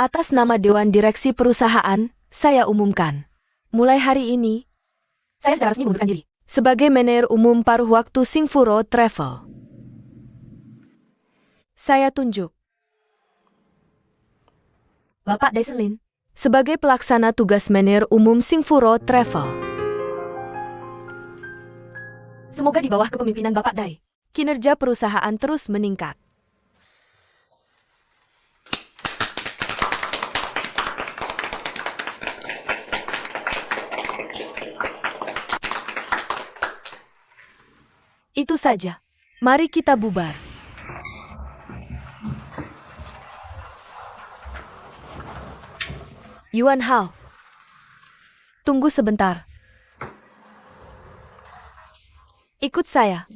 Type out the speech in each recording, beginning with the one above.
Atas nama Dewan Direksi Perusahaan, saya umumkan. Mulai hari ini, saya secara resmi mengundurkan diri sebagai manajer umum paruh waktu Singfuro Travel. Saya tunjuk Bapak Dyson Lin sebagai pelaksana tugas manajer umum Singfuro Travel. Semoga di bawah kepemimpinan Bapak Dai, kinerja perusahaan terus meningkat. Itu saja. Mari kita bubar. Yuan Hao, tunggu sebentar. Ikut saya.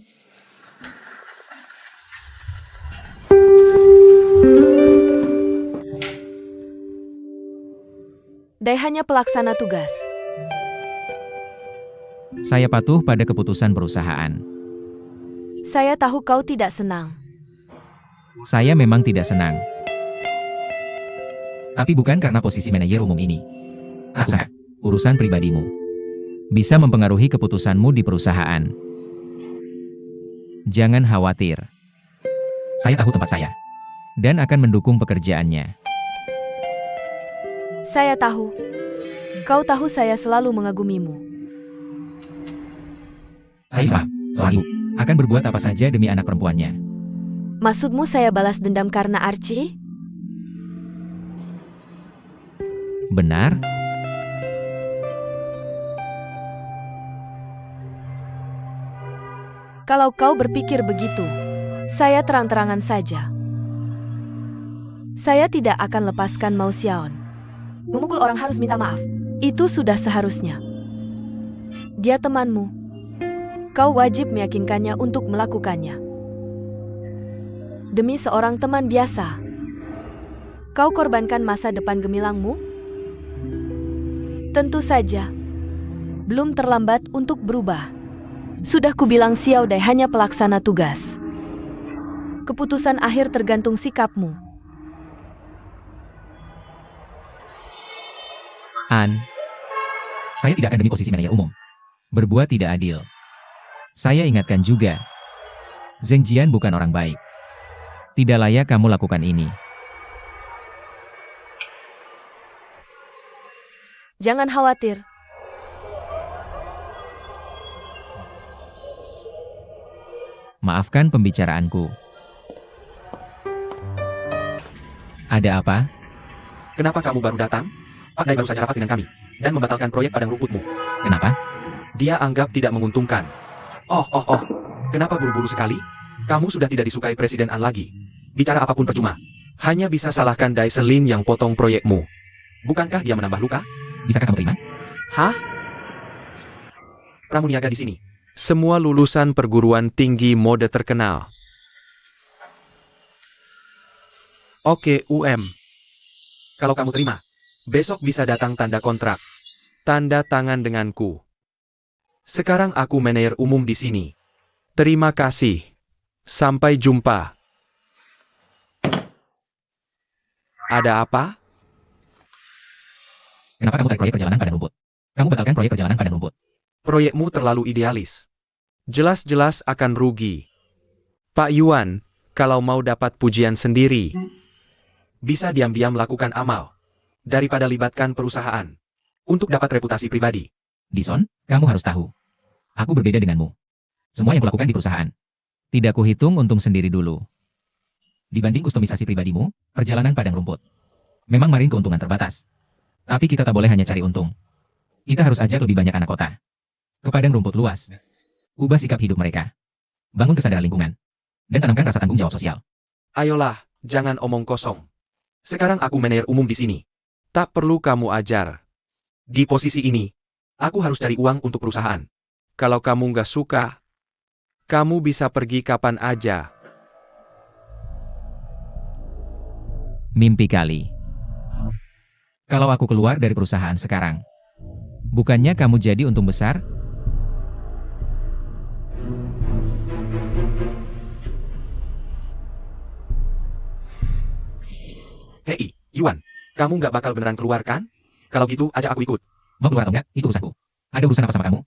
Dai hanya pelaksana tugas. Saya patuh pada keputusan perusahaan. Saya tahu kau tidak senang. Saya memang tidak senang. Tapi bukan karena posisi manajer umum ini. Urusan pribadimu bisa mempengaruhi keputusanmu di perusahaan. Jangan khawatir. Saya tahu tempat saya dan akan mendukung pekerjaannya. Saya tahu. Kau tahu saya selalu mengagumimu. Saya selalu akan berbuat apa saja demi anak perempuannya. Maksudmu saya balas dendam karena Archie? Benar? Kalau kau berpikir begitu, saya terang-terangan saja. Saya tidak akan lepaskan Mao Xiaon. Memukul orang harus minta maaf. Itu sudah seharusnya. Dia temanmu. Kau wajib meyakinkannya untuk melakukannya. Demi seorang teman biasa, kau korbankan masa depan gemilangmu? Tentu saja, belum terlambat untuk berubah. Sudah kubilang Xiao Dai hanya pelaksana tugas. Keputusan akhir tergantung sikapmu. Saya tidak akan demi posisi manajer umum berbuat tidak adil. Saya ingatkan juga, Zheng Jian bukan orang baik. Tidak layak kamu lakukan ini. Jangan khawatir. Maafkan pembicaraanku. Ada apa? Kenapa kamu baru datang? Pak Dai baru saja rapat dengan kami dan membatalkan proyek padang rumputmu. Kenapa? Dia anggap tidak menguntungkan. Oh. Kenapa buru-buru sekali? Kamu sudah tidak disukai Presiden An lagi. Bicara apapun percuma. Hanya bisa salahkan Dyson Lin yang potong proyekmu. Bukankah dia menambah luka? Bisakah kamu terima? Hah? Pramuniaga di sini. Semua lulusan perguruan tinggi mode terkenal. Oke, Kalau kamu terima, besok bisa datang tanda kontrak. Tanda tangan denganku. Sekarang aku manajer umum di sini. Terima kasih. Sampai jumpa. Ada apa? Kenapa kamu tarik proyek perjalanan padang rumput? Kamu batalkan proyek perjalanan padang rumput. Proyekmu terlalu idealis. Jelas-jelas akan rugi. Pak Yuan, kalau mau dapat pujian sendiri, bisa diam-diam lakukan amal. Daripada libatkan perusahaan. Untuk dapat reputasi pribadi. Dyson, kamu harus tahu. Aku berbeda denganmu. Semua yang kulakukan di perusahaan. Tidak kuhitung untung sendiri dulu. Dibanding kustomisasi pribadimu, perjalanan padang rumput. Memang marin keuntungan terbatas. Tapi kita tak boleh hanya cari untung. Kita harus ajak lebih banyak anak kota ke padang rumput luas. Ubah sikap hidup mereka. Bangun kesadaran lingkungan. Dan tanamkan rasa tanggung jawab sosial. Ayolah, jangan omong kosong. Sekarang aku manajer umum di sini. Tak perlu kamu ajar. Di posisi ini, aku harus cari uang untuk perusahaan. Kalau kamu nggak suka, kamu bisa pergi kapan aja. Mimpi kali. Kalau aku keluar dari perusahaan sekarang, bukannya kamu jadi untung besar? Hei, Yuan. Kamu nggak bakal beneran keluar kan? Kalau gitu, ajak aku ikut. Mau keluar atau enggak, itu urusanku. Ada urusan apa sama kamu?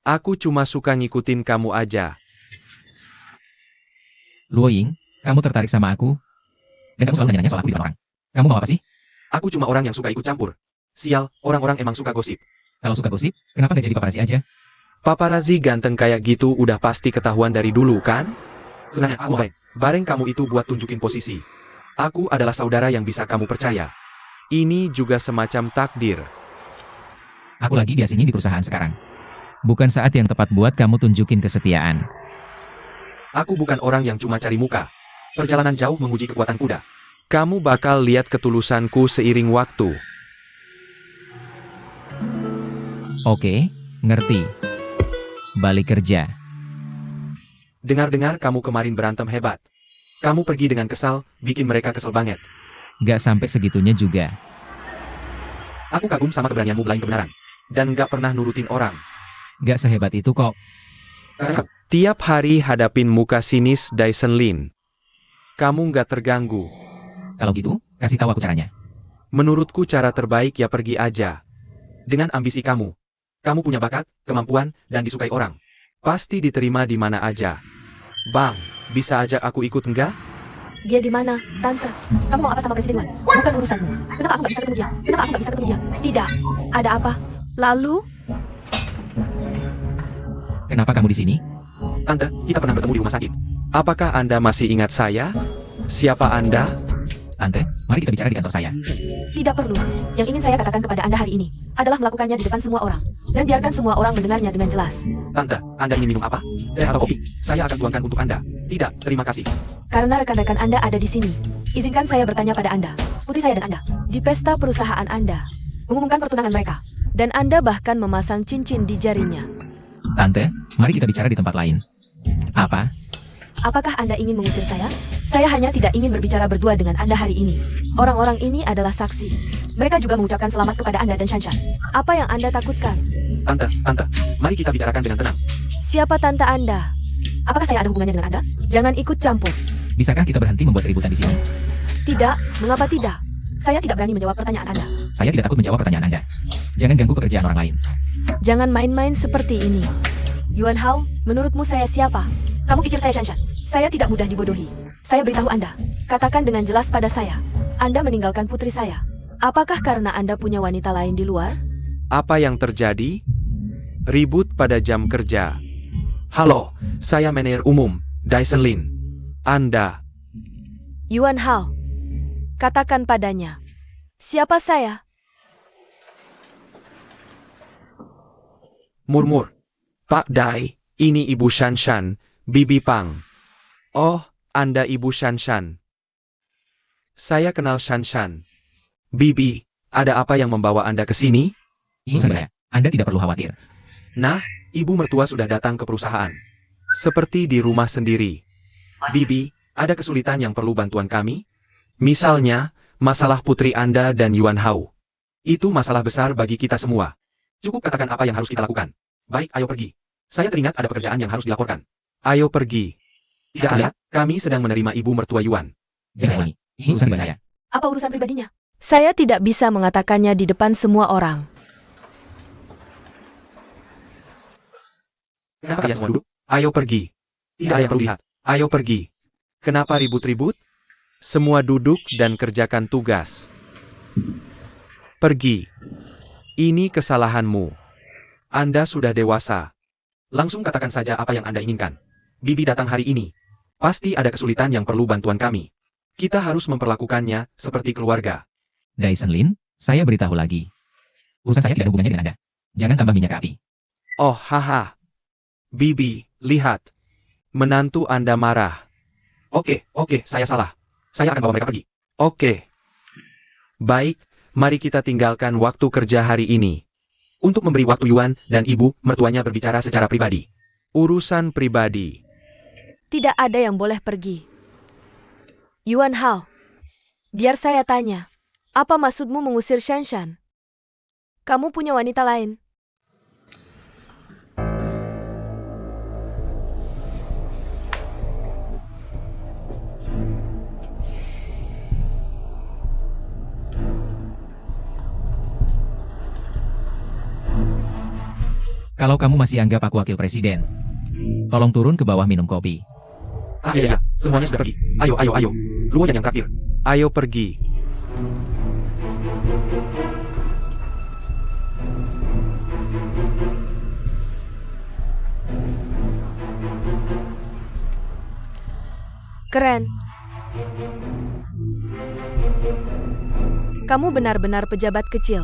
Aku cuma suka ngikutin kamu aja. Luo Ying, kamu tertarik sama aku? Dan kamu selalu nanya-nanya soal aku di depan orang. Kamu mau apa sih? Aku cuma orang yang suka ikut campur. Sial, orang-orang emang suka gosip. Kalau suka gosip, kenapa nggak jadi paparazzi aja? Paparazzi ganteng kayak gitu udah pasti ketahuan dari dulu kan? Senang aku baik. Bareng kamu itu buat tunjukin posisi. Aku adalah saudara yang bisa kamu percaya. Ini juga semacam takdir. Aku lagi di sini di perusahaan sekarang. Bukan saat yang tepat buat kamu tunjukin kesetiaan. Aku bukan orang yang cuma cari muka. Perjalanan jauh menguji kekuatan kuda. Kamu bakal lihat ketulusanku seiring waktu. Oke, ngerti. Balik kerja. Dengar-dengar kamu kemarin berantem hebat. Kamu pergi dengan kesal, bikin mereka kesel banget. Gak sampai segitunya juga. Aku kagum sama keberanianmu belain kebenaran. Dan gak pernah nurutin orang. Gak sehebat itu kok. Tiap hari hadapin muka sinis Dyson Lin. Kamu gak terganggu. Kalau gitu, kasih tahu aku caranya. Menurutku cara terbaik ya pergi aja. Dengan ambisi kamu. Kamu punya bakat, kemampuan, dan disukai orang. Pasti diterima di mana aja. Bang, bisa ajak aku ikut enggak? Dia di mana, Tante? Kamu mau apa sama Presiden Wan? Bukan urusanmu. Kenapa aku nggak bisa ketemu dia? Kenapa aku nggak bisa ketemu dia? Tidak. Ada apa? Lalu? Kenapa kamu di sini? Tante, kita pernah bertemu di rumah sakit. Apakah Anda masih ingat saya? Siapa Anda? Tante, mari kita bicara di kantor saya. Tidak perlu. Yang ingin saya katakan kepada Anda hari ini adalah melakukannya di depan semua orang. Dan biarkan semua orang mendengarnya dengan jelas. Tante, Anda ingin minum apa? Teh atau kopi? Saya akan tuangkan untuk Anda. Tidak, terima kasih. Karena rekan-rekan Anda ada di sini, izinkan saya bertanya pada Anda, putri saya dan Anda, di pesta perusahaan Anda, mengumumkan pertunangan mereka, dan Anda bahkan memasang cincin di jarinya. Tante, mari kita bicara di tempat lain. Apa? Apakah Anda ingin mengusir saya? Saya hanya tidak ingin berbicara berdua dengan Anda hari ini. Orang-orang ini adalah saksi. Mereka juga mengucapkan selamat kepada Anda dan Shanshan. Apa yang Anda takutkan? Tante, mari kita bicarakan dengan tenang. Siapa tante Anda? Apakah saya ada hubungannya dengan Anda? Jangan ikut campur. Bisakah kita berhenti membuat keributan di sini? Tidak, mengapa tidak? Saya tidak berani menjawab pertanyaan Anda. Saya tidak takut menjawab pertanyaan Anda. Jangan ganggu pekerjaan orang lain. Jangan main-main seperti ini. Yuan Hao, menurutmu saya siapa? Kamu pikir saya Shanshan? Saya tidak mudah dibodohi. Saya beritahu Anda. Katakan dengan jelas pada saya. Anda meninggalkan putri saya. Apakah karena Anda punya wanita lain di luar? Apa yang terjadi? Ribut pada jam kerja. Halo, saya manajer umum, Dyson Lin. Anda. Yuan Hao. Katakan padanya. Siapa saya? Murmur. Pak Dai, ini Ibu Shanshan, Bibi Pang. Oh, Anda Ibu Shanshan. Saya kenal Shanshan. Bibi, ada apa yang membawa Anda ke sini? Urusan saya. Anda tidak perlu khawatir. Nah, Ibu mertua sudah datang ke perusahaan. Seperti di rumah sendiri. Bibi, ada kesulitan yang perlu bantuan kami? Misalnya, masalah putri Anda dan Yuan Hao. Itu masalah besar bagi kita semua. Cukup katakan apa yang harus kita lakukan. Baik, ayo pergi. Saya teringat ada pekerjaan yang harus dilaporkan. Ayo pergi. Tidak lihat, kami sedang menerima ibu mertua Yuan. Biasa ini. Ini urusan pribadi saya. Apa urusan pribadinya? Saya tidak bisa mengatakannya di depan semua orang. Kenapa kalian semua duduk? Ayo pergi. Tidak ada yang perlu lihat. Ayo pergi. Kenapa ribut-ribut? Semua duduk dan kerjakan tugas. Pergi. Ini kesalahanmu. Anda sudah dewasa. Langsung katakan saja apa yang Anda inginkan. Bibi datang hari ini. Pasti ada kesulitan yang perlu bantuan kami. Kita harus memperlakukannya seperti keluarga. Dyson Lin, saya beritahu lagi. Urusan saya tidak ada hubungannya dengan Anda. Jangan tambah minyak ke api. Oh, haha. Bibi, lihat. Menantu Anda marah. Oke, saya salah. Saya akan bawa mereka pergi. Oke. Baik, mari kita tinggalkan waktu kerja hari ini. Untuk memberi waktu Yuan dan ibu mertuanya berbicara secara pribadi. Urusan pribadi. Tidak ada yang boleh pergi. Yuan Hao, biar saya tanya. Apa maksudmu mengusir Shanshan? Kamu punya wanita lain. Kalau kamu masih anggap aku wakil presiden, tolong turun ke bawah minum kopi. Ya, semuanya sudah pergi. Ayo. Luo yang terakhir. Ayo pergi. Keren. Kamu benar-benar pejabat kecil.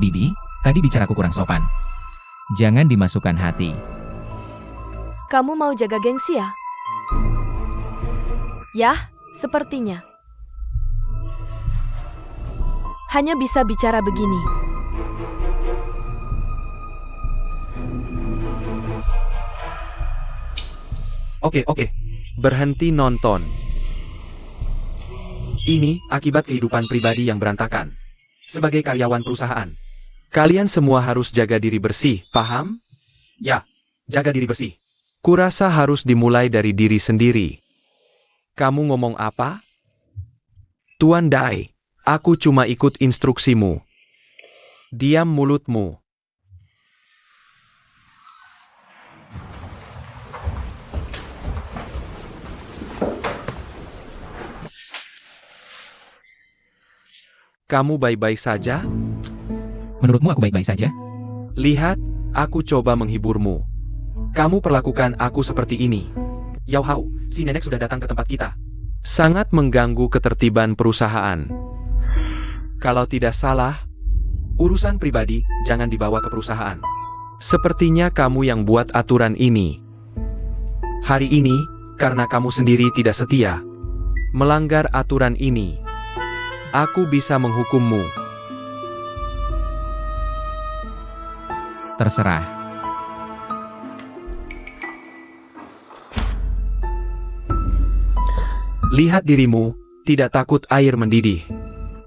Bibi, tadi bicaraku kurang sopan. Jangan dimasukkan hati. Kamu mau jaga gengsi ya? Yah, sepertinya. Hanya bisa bicara begini. Oke. Berhenti nonton. Ini akibat kehidupan pribadi yang berantakan. Sebagai karyawan perusahaan, kalian semua harus jaga diri bersih, paham? Ya, jaga diri bersih. Kurasa harus dimulai dari diri sendiri. Kamu ngomong apa? Tuan Dai, aku cuma ikut instruksimu. Diam mulutmu. Kamu baik-baik saja? Menurutmu aku baik-baik saja? Lihat, aku coba menghiburmu. Kamu perlakukan aku seperti ini. Yao Hao, si nenek sudah datang ke tempat kita. Sangat mengganggu ketertiban perusahaan. Kalau tidak salah, urusan pribadi jangan dibawa ke perusahaan. Sepertinya kamu yang buat aturan ini. Hari ini, karena kamu sendiri tidak setia, melanggar aturan ini, aku bisa menghukummu. Terserah. Lihat dirimu, tidak takut air mendidih.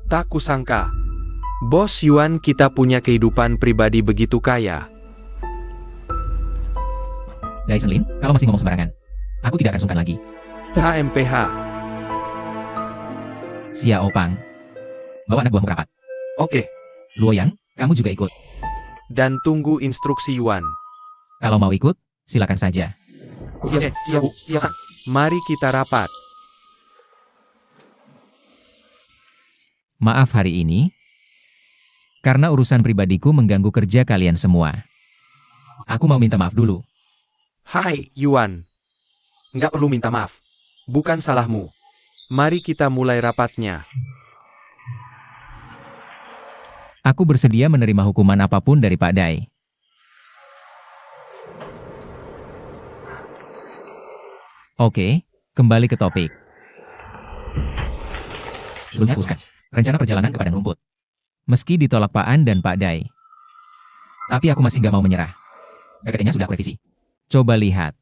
Tak kusangka, Bos Yuan kita punya kehidupan pribadi begitu kaya. Dai Senlin, kalau masih ngomong sembarangan, aku tidak akan sungkan lagi. HMPH. Xiao Pang, bawa anak buahmu rapat. Oke, Luo Yang, kamu juga ikut. dan tunggu instruksi Yuan. Kalau mau ikut, silakan saja. Siap. Mari kita rapat. Maaf hari ini, karena urusan pribadiku mengganggu kerja kalian semua. Aku mau minta maaf dulu. Hai, Yuan. Nggak perlu minta maaf. Bukan salahmu. Mari kita mulai rapatnya. Aku bersedia menerima hukuman apapun dari Pak Dai. Oke, kembali ke topik. Sebelumnya aku rencana perjalanan ke padang rumput. Meski ditolak Pak An dan Pak Dai. Tapi aku masih nggak mau menyerah. PPT-nya sudah aku revisi. Coba lihat.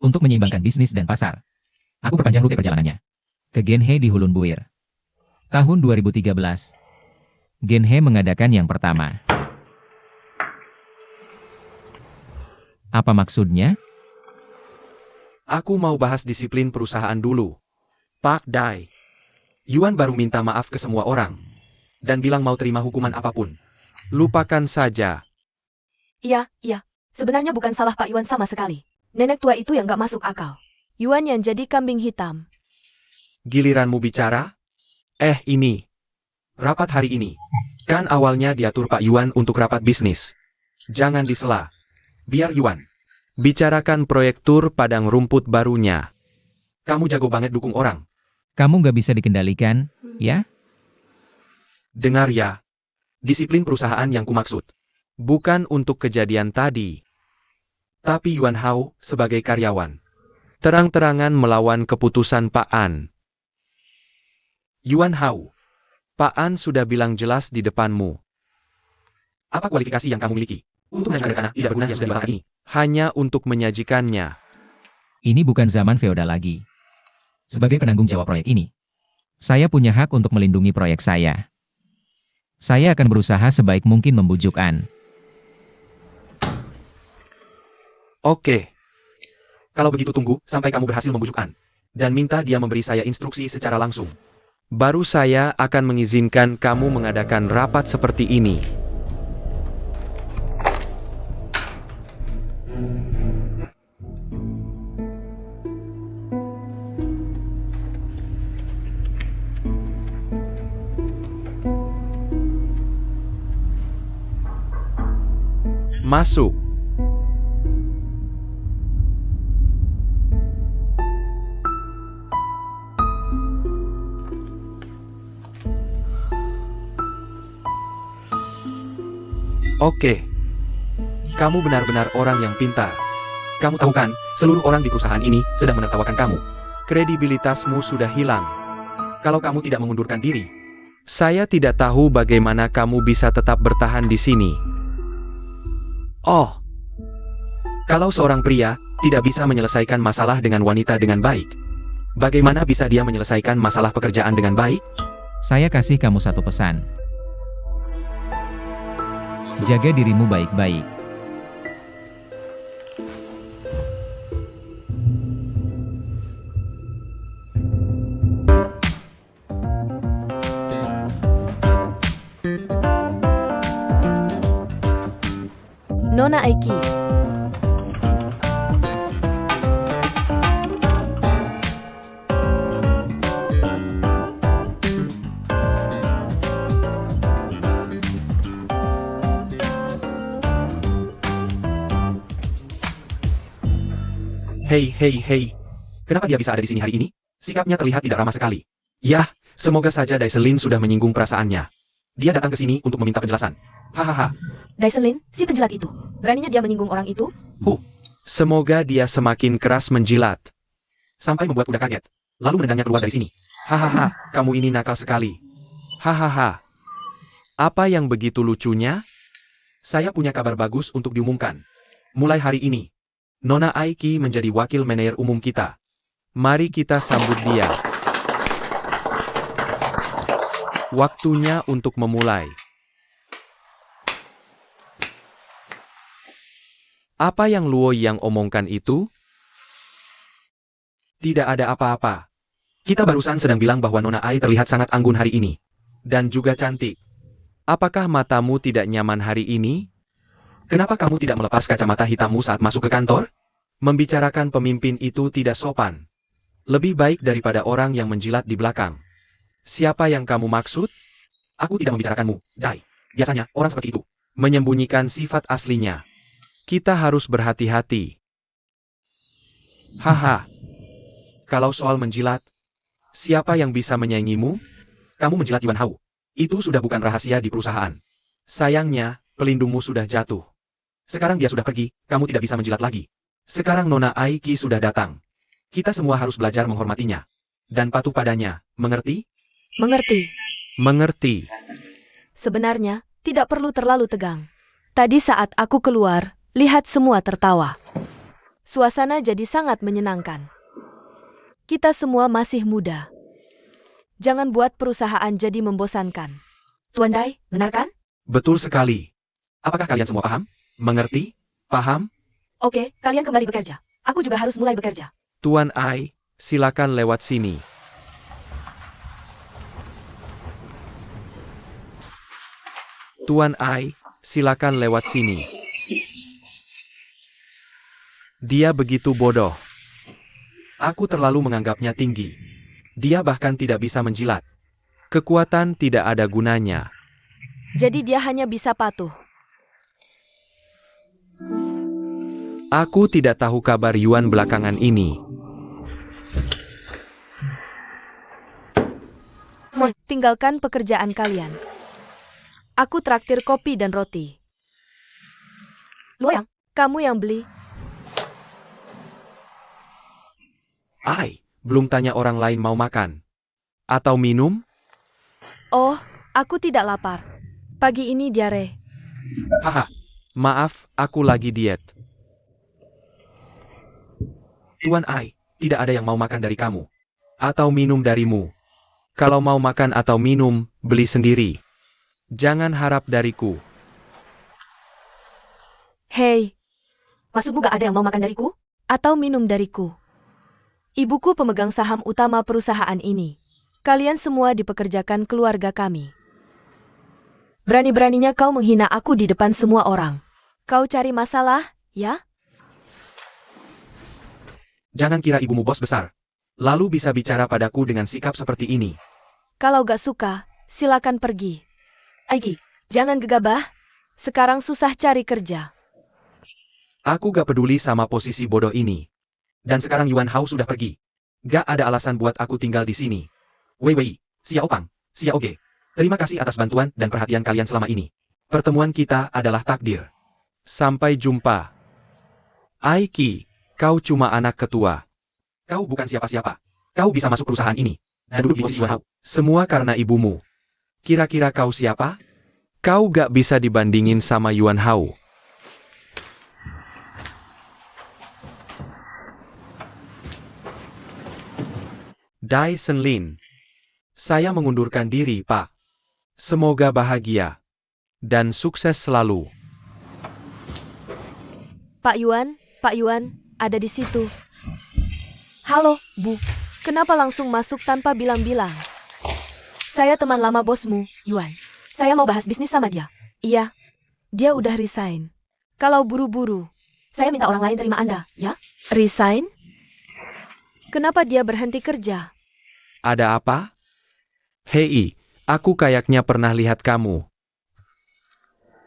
Untuk menyeimbangkan bisnis dan pasar, aku perpanjang rute perjalanannya. Ke Genhe di Hulun Buir. Tahun 2013. Genhe mengadakan yang pertama. Apa maksudnya? Aku mau bahas disiplin perusahaan dulu. Pak Dai. Yuan baru minta maaf ke semua orang. Dan bilang mau terima hukuman apapun. Lupakan saja. Iya. Sebenarnya bukan salah Pak Yuan sama sekali. Nenek tua itu yang gak masuk akal. Yuan yang jadi kambing hitam. Giliranmu bicara? Ini. Rapat hari ini. Kan awalnya diatur Pak Yuan untuk rapat bisnis. Jangan disela. Biar Yuan bicarakan proyek tur padang rumput barunya. Kamu jago banget dukung orang. Kamu nggak bisa dikendalikan, ya? Dengar ya. Disiplin perusahaan yang kumaksud. Bukan untuk kejadian tadi. Tapi Yuan Hao sebagai karyawan. Terang-terangan melawan keputusan Pak An. Yuan Hao. Pak An sudah bilang jelas di depanmu. Apa kualifikasi yang kamu miliki? Untuk menaikkan dana tidak berguna yang sudah dibatalkan ini. Hanya untuk menyajikannya. Ini bukan zaman feodal lagi. Sebagai penanggung jawab proyek ini, saya punya hak untuk melindungi proyek saya. Saya akan berusaha sebaik mungkin membujuk An. Oke. Kalau begitu tunggu sampai kamu berhasil membujuk An. Dan minta dia memberi saya instruksi secara langsung. Baru saya akan mengizinkan kamu mengadakan rapat seperti ini. Masuk. Oke. Kamu benar-benar orang yang pintar. Kamu tahu kan, seluruh orang di perusahaan ini sedang menertawakan kamu. Kredibilitasmu sudah hilang. Kalau kamu tidak mengundurkan diri, saya tidak tahu bagaimana kamu bisa tetap bertahan di sini. Oh, kalau seorang pria tidak bisa menyelesaikan masalah dengan wanita dengan baik, bagaimana bisa dia menyelesaikan masalah pekerjaan dengan baik? Saya kasih kamu satu pesan. Jaga dirimu baik-baik. Nona Aiki. Hei. Kenapa dia bisa ada di sini hari ini? Sikapnya terlihat tidak ramah sekali. Yah, semoga saja Daiselin sudah menyinggung perasaannya. Dia datang ke sini untuk meminta penjelasan. Hahaha. Daiselin, si penjilat itu. Beraninya dia menyinggung orang itu? Semoga dia semakin keras menjilat. Sampai membuat kuda kaget. Lalu menendangnya keluar dari sini. Hahaha, kamu ini nakal sekali. Hahaha. Apa yang begitu lucunya? Saya punya kabar bagus untuk diumumkan. Mulai hari ini, Nona Aiki menjadi wakil manajer umum kita. Mari kita sambut dia. Waktunya untuk memulai. Apa yang Luo yang omongkan itu? Tidak ada apa-apa. Kita barusan sedang bilang bahwa Nona Ai terlihat sangat anggun hari ini. Dan juga cantik. Apakah matamu tidak nyaman hari ini? Kenapa kamu tidak melepas kacamata hitammu saat masuk ke kantor? Membicarakan pemimpin itu tidak sopan. Lebih baik daripada orang yang menjilat di belakang. Siapa yang kamu maksud? Aku tidak membicarakanmu, Dai. Biasanya, orang seperti itu menyembunyikan sifat aslinya. Kita harus berhati-hati. Haha. Kalau soal menjilat, siapa yang bisa menyaingimu? Kamu menjilat Yuan Hao. Itu sudah bukan rahasia di perusahaan. Sayangnya, pelindungmu sudah jatuh. Sekarang dia sudah pergi, kamu tidak bisa menjilat lagi. Sekarang Nona Aiki sudah datang. Kita semua harus belajar menghormatinya. Dan patuh padanya, mengerti? Mengerti. Mengerti. Sebenarnya, tidak perlu terlalu tegang. Tadi saat aku keluar, lihat semua tertawa. Suasana jadi sangat menyenangkan. Kita semua masih muda. Jangan buat perusahaan jadi membosankan. Tuan Dai, benar kan? Betul sekali. Apakah kalian semua paham? Mengerti? Paham? Oke, kalian kembali bekerja. Aku juga harus mulai bekerja. Tuan Ai, silakan lewat sini. Tuan Ai, silakan lewat sini. Dia begitu bodoh. Aku terlalu menganggapnya tinggi. Dia bahkan tidak bisa menjilat. Kekuatan tidak ada gunanya. Jadi dia hanya bisa patuh. Aku tidak tahu kabar Yuan belakangan ini. Tinggalkan pekerjaan kalian. Aku traktir kopi dan roti. Luoyang, kamu yang beli. Ai, belum tanya orang lain mau makan. Atau minum? Oh, aku tidak lapar. Pagi ini diare. Haha, maaf, aku lagi diet. Tuan Ai, tidak ada yang mau makan dari kamu. Atau minum darimu. Kalau mau makan atau minum, beli sendiri. Jangan harap dariku. Hei, maksudmu gak ada yang mau makan dariku? Atau minum dariku? Ibuku pemegang saham utama perusahaan ini. Kalian semua dipekerjakan keluarga kami. Berani-beraninya kau menghina aku di depan semua orang. Kau cari masalah, ya? Jangan kira ibumu bos besar. Lalu bisa bicara padaku dengan sikap seperti ini. Kalau gak suka, silakan pergi. Aigi, jangan gegabah. Sekarang susah cari kerja. Aku gak peduli sama posisi bodoh ini. Dan sekarang Yuan Hao sudah pergi. Gak ada alasan buat aku tinggal di sini. Wei Wei, Xiao Pang, Xiao Ge. Terima kasih atas bantuan dan perhatian kalian selama ini. Pertemuan kita adalah takdir. Sampai jumpa. Aiki, kau cuma anak ketua. Kau bukan siapa-siapa. Kau bisa masuk perusahaan ini. Dan duduk di posisi Yuan Hao. Semua karena ibumu. Kira-kira kau siapa? Kau gak bisa dibandingin sama Yuan Hao. Dai Senlin. Saya mengundurkan diri, Pak. Semoga bahagia dan sukses selalu. Pak Yuan, ada di situ. Halo, Bu. Kenapa langsung masuk tanpa bilang-bilang? Saya teman lama bosmu, Yuan. Saya mau bahas bisnis sama dia. Iya, dia udah resign. Kalau buru-buru, saya minta orang lain terima Anda, ya? Resign? Kenapa dia berhenti kerja? Ada apa? Hei, aku kayaknya pernah lihat kamu.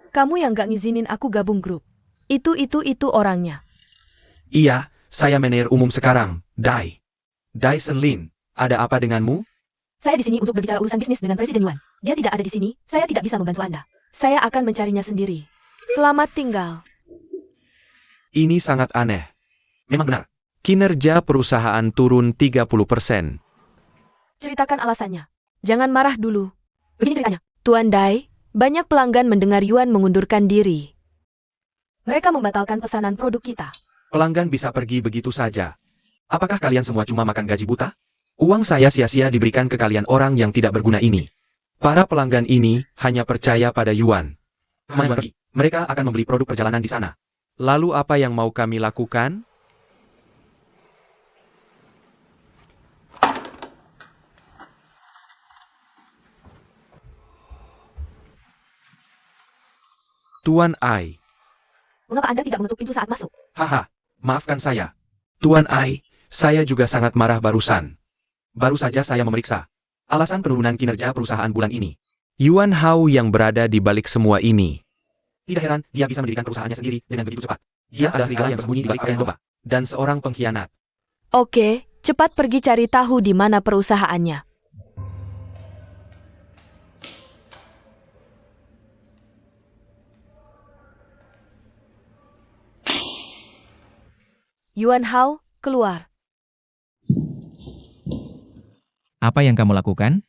Kamu yang gak ngizinin aku gabung grup. Itu orangnya. Iya, saya manajer umum sekarang, Dai. Dai Senlin, ada apa denganmu? Saya di sini untuk berbicara urusan bisnis dengan Presiden Yuan. Dia tidak ada di sini, saya tidak bisa membantu Anda. Saya akan mencarinya sendiri. Selamat tinggal. Ini sangat aneh. Memang benar. Kinerja perusahaan turun 30%. Ceritakan alasannya. Jangan marah dulu. Begini ceritanya. Tuan Dai, banyak pelanggan mendengar Yuan mengundurkan diri. Mereka membatalkan pesanan produk kita. Pelanggan bisa pergi begitu saja. Apakah kalian semua cuma makan gaji buta? Uang saya sia-sia diberikan ke kalian orang yang tidak berguna ini. Para pelanggan ini hanya percaya pada Yuan. Pergi. Mereka akan membeli produk perjalanan di sana. Lalu apa yang mau kami lakukan? Tuan Ai. Mengapa Anda tidak menutup pintu saat masuk? Haha, maafkan saya. Tuan Ai, saya juga sangat marah barusan. Baru saja saya memeriksa alasan penurunan kinerja perusahaan bulan ini. Yuan Hao yang berada di balik semua ini. Tidak heran, dia bisa mendirikan perusahaannya sendiri dengan begitu cepat. Dia adalah serigala yang bersembunyi di balik pakaian domba. Dan seorang pengkhianat. Oke, cepat pergi cari tahu di mana perusahaannya. Yuan Hao, keluar. Apa yang kamu lakukan?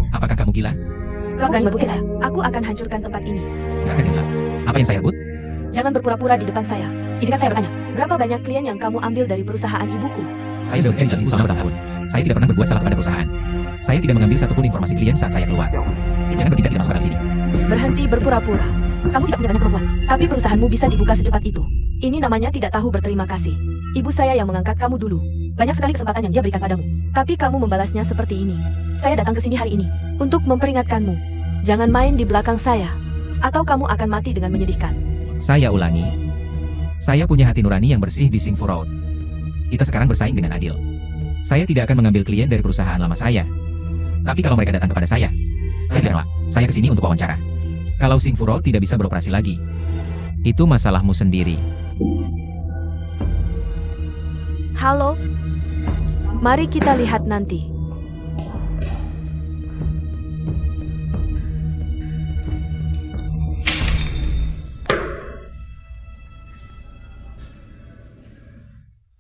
Apakah kamu gila? Kau berani merebut saya? Aku akan hancurkan tempat ini. Akan jelas. Apa yang saya rebut? Jangan berpura-pura di depan saya. Izinkan saya bertanya, berapa banyak klien yang kamu ambil dari perusahaan ibuku? Saya sudah bekerja di sini selama bertahun. Saya tidak pernah berbuat salah kepada perusahaan. Saya tidak mengambil satupun informasi klien saat saya keluar. Jangan bertindak tidak masuk akal sini. Berhenti berpura-pura. Kamu tidak punya banyak kemampuan, tapi perusahaanmu bisa dibuka secepat itu. Ini namanya tidak tahu berterima kasih. Ibu saya yang mengangkat kamu dulu. Banyak sekali kesempatan yang dia berikan padamu. Tapi kamu membalasnya seperti ini. Saya datang ke sini hari ini untuk memperingatkanmu. Jangan main di belakang saya, atau kamu akan mati dengan menyedihkan. Saya ulangi. Saya punya hati nurani yang bersih di Singfu Road. Kita sekarang bersaing dengan adil. Saya tidak akan mengambil klien dari perusahaan lama saya. Tapi kalau mereka datang kepada saya tidak nolak. Saya kesini untuk wawancara. Kalau Singfu Road tidak bisa beroperasi lagi, itu masalahmu sendiri. Halo? Mari kita lihat nanti.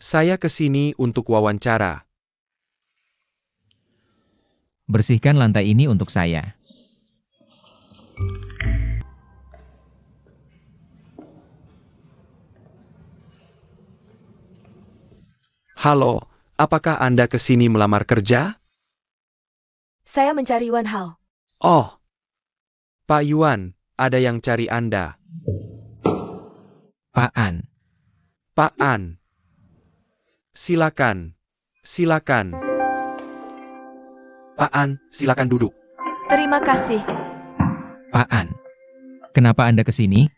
Saya kesini untuk wawancara. Bersihkan lantai ini untuk saya. Halo, apakah Anda kesini melamar kerja? Saya mencari Yuan Hao. Oh, Pak Yuan, ada yang cari Anda. Pak An. Pak An. Silakan. Silakan. Pak An, silakan duduk. Terima kasih. Pak An. Kenapa Anda ke sini?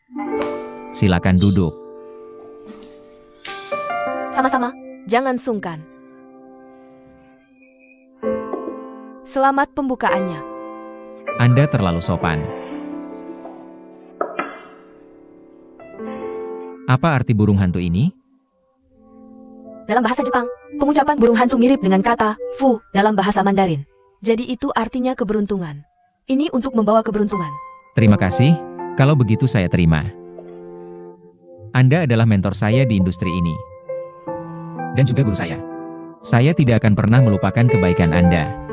Silakan duduk. Sama-sama, jangan sungkan. Selamat pembukaannya. Anda terlalu sopan. Apa arti burung hantu ini? Dalam bahasa Jepang, pengucapan burung hantu mirip dengan kata fu dalam bahasa Mandarin. Jadi itu artinya keberuntungan. Ini untuk membawa keberuntungan. Terima kasih, kalau begitu saya terima. Anda adalah mentor saya di industri ini. Dan juga guru saya. Saya tidak akan pernah melupakan kebaikan Anda.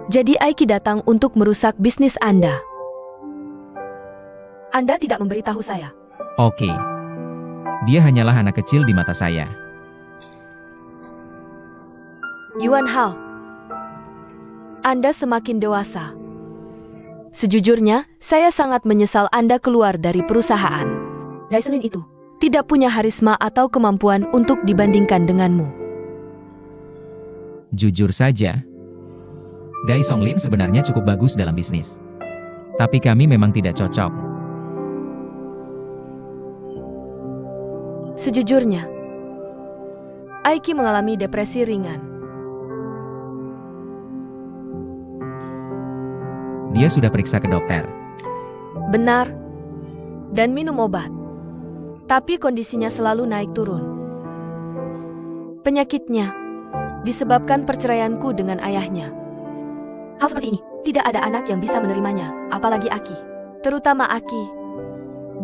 Jadi Aiki datang untuk merusak bisnis Anda. Anda tidak memberitahu saya. Oke. Dia hanyalah anak kecil di mata saya. Yuan Hao, Anda semakin dewasa. Sejujurnya, saya sangat menyesal Anda keluar dari perusahaan. Dai Senin itu tidak punya harisma atau kemampuan untuk dibandingkan denganmu. Jujur saja, Dai Songlin sebenarnya cukup bagus dalam bisnis. Tapi kami memang tidak cocok. Sejujurnya, Aiki mengalami depresi ringan. Dia sudah periksa ke dokter. Benar, dan minum obat. Tapi kondisinya selalu naik turun. Penyakitnya disebabkan perceraianku dengan ayahnya. Hal seperti ini, tidak ada anak yang bisa menerimanya, apalagi Aki. Terutama Aki.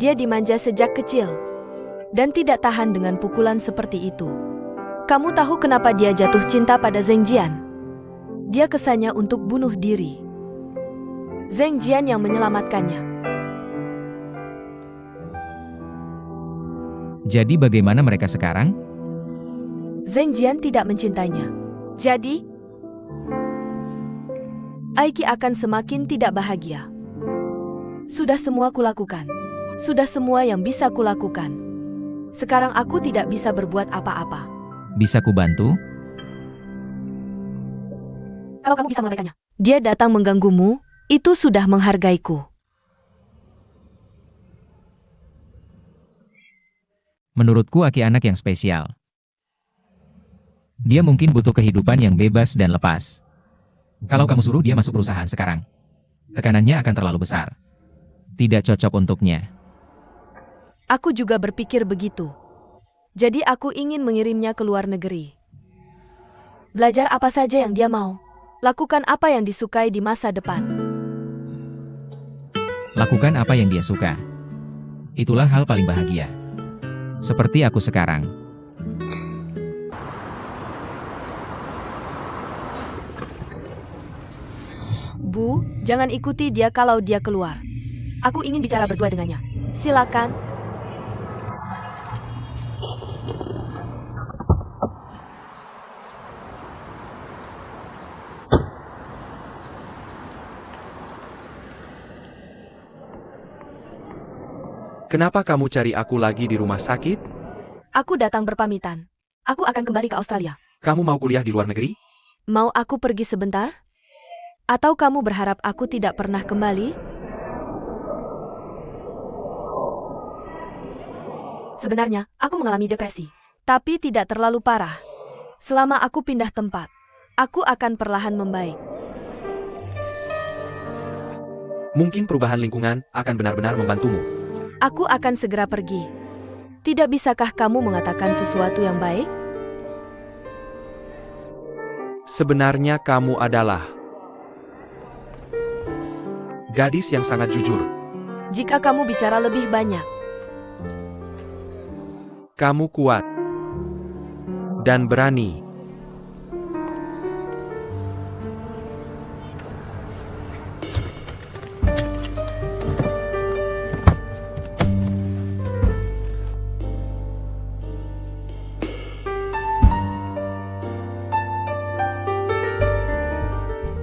Dia dimanja sejak kecil, dan tidak tahan dengan pukulan seperti itu. Kamu tahu kenapa dia jatuh cinta pada Zheng Jian? Dia kesannya untuk bunuh diri. Zheng Jian yang menyelamatkannya. Jadi bagaimana mereka sekarang? Zheng Jian tidak mencintainya. Jadi, Aiki akan semakin tidak bahagia. Sudah semua kulakukan. Sudah semua yang bisa kulakukan. Sekarang aku tidak bisa berbuat apa-apa. Bisa kubantu? Kalau kamu bisa mengabaikannya. Dia datang mengganggumu, itu sudah menghargaiku. Menurutku Aki anak yang spesial. Dia mungkin butuh kehidupan yang bebas dan lepas. Kalau kamu suruh dia masuk perusahaan sekarang, tekanannya akan terlalu besar. Tidak cocok untuknya. Aku juga berpikir begitu. Jadi aku ingin mengirimnya ke luar negeri. Belajar apa saja yang dia mau. Lakukan apa yang disukai di masa depan. Lakukan apa yang dia suka. Itulah hal paling bahagia. Seperti aku sekarang. Bu, jangan ikuti dia kalau dia keluar. Aku ingin bicara berdua dengannya. Silakan. Kenapa kamu cari aku lagi di rumah sakit? Aku datang berpamitan. Aku akan kembali ke Australia. Kamu mau kuliah di luar negeri? Mau aku pergi sebentar? Atau kamu berharap aku tidak pernah kembali? Sebenarnya, aku mengalami depresi. Tapi tidak terlalu parah. Selama aku pindah tempat, aku akan perlahan membaik. Mungkin perubahan lingkungan akan benar-benar membantumu. Aku akan segera pergi. Tidak bisakah kamu mengatakan sesuatu yang baik? Sebenarnya kamu adalah gadis yang sangat jujur. Jika kamu bicara lebih banyak, Kamu kuat dan berani.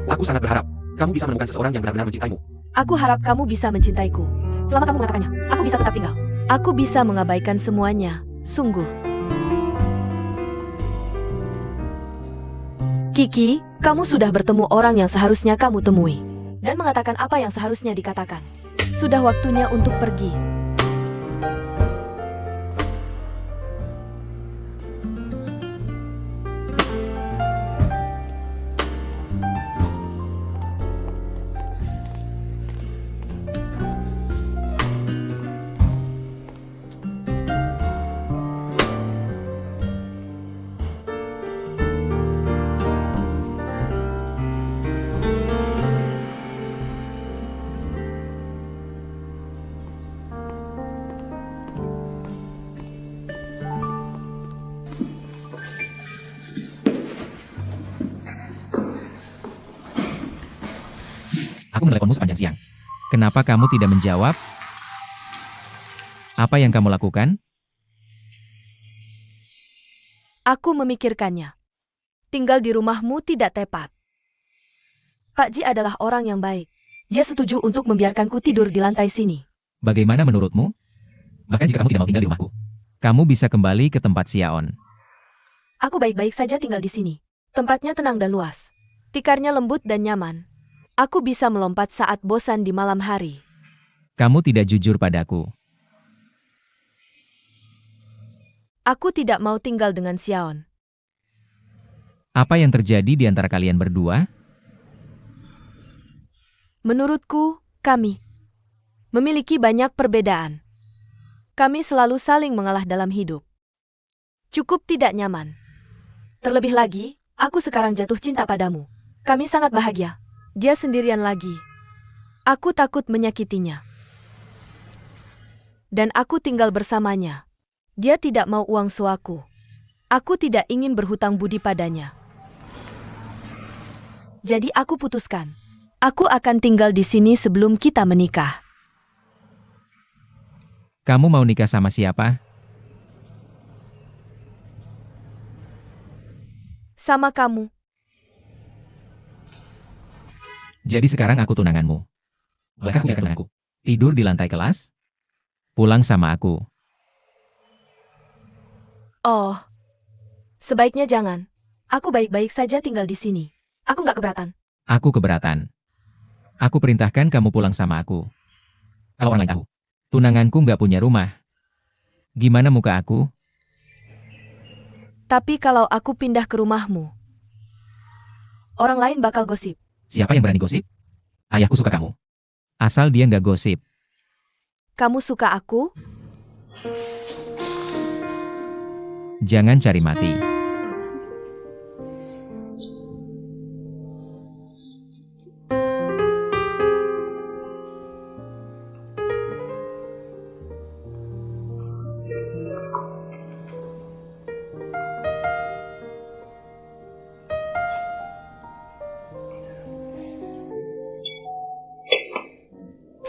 Aku sangat berharap kamu bisa menemukan seseorang yang benar-benar mencintaimu. Aku harap kamu bisa mencintaiku. Selama kamu mengatakannya, aku bisa tetap tinggal. Aku bisa mengabaikan semuanya, sungguh. Kiki, kamu sudah bertemu orang yang seharusnya kamu temui. Dan mengatakan apa yang seharusnya dikatakan. Sudah waktunya untuk pergi. Aku meneleponmu sepanjang siang. Kenapa kamu tidak menjawab? Apa yang kamu lakukan? Aku memikirkannya. Tinggal di rumahmu tidak tepat. Pak Ji adalah orang yang baik. Dia setuju untuk membiarkanku tidur di lantai sini. Bagaimana menurutmu? Bahkan jika kamu tidak mau tinggal di rumahku, kamu bisa kembali ke tempat Xiaon. Aku baik-baik saja tinggal di sini. Tempatnya tenang dan luas. Tikarnya lembut dan nyaman. Aku bisa melompat saat bosan di malam hari. Kamu tidak jujur padaku. Aku tidak mau tinggal dengan Xiaon. Apa yang terjadi di antara kalian berdua? Menurutku, kami memiliki banyak perbedaan. Kami selalu saling mengalah dalam hidup. Cukup tidak nyaman. Terlebih lagi, aku sekarang jatuh cinta padamu. Kami sangat bahagia. Dia sendirian lagi. Aku takut menyakitinya. Dan aku tinggal bersamanya. Dia tidak mau uang suaku. Aku tidak ingin berhutang budi padanya. Jadi aku putuskan. Aku akan tinggal di sini sebelum kita menikah. Kamu mau nikah sama siapa? Sama kamu. Jadi sekarang aku tunanganmu. Bolehkah aku lihat tunanganku? Tidur di lantai kelas? Pulang sama aku. Oh, sebaiknya jangan. Aku baik-baik saja tinggal di sini. Aku nggak keberatan. Aku keberatan. Aku perintahkan kamu pulang sama aku. Kalau orang lain tahu, tunanganku nggak punya rumah. Gimana muka aku? Tapi kalau aku pindah ke rumahmu, orang lain bakal gosip. Siapa yang berani gosip? Ayahku suka kamu. Asal dia nggak gosip. Kamu suka aku? Jangan cari mati.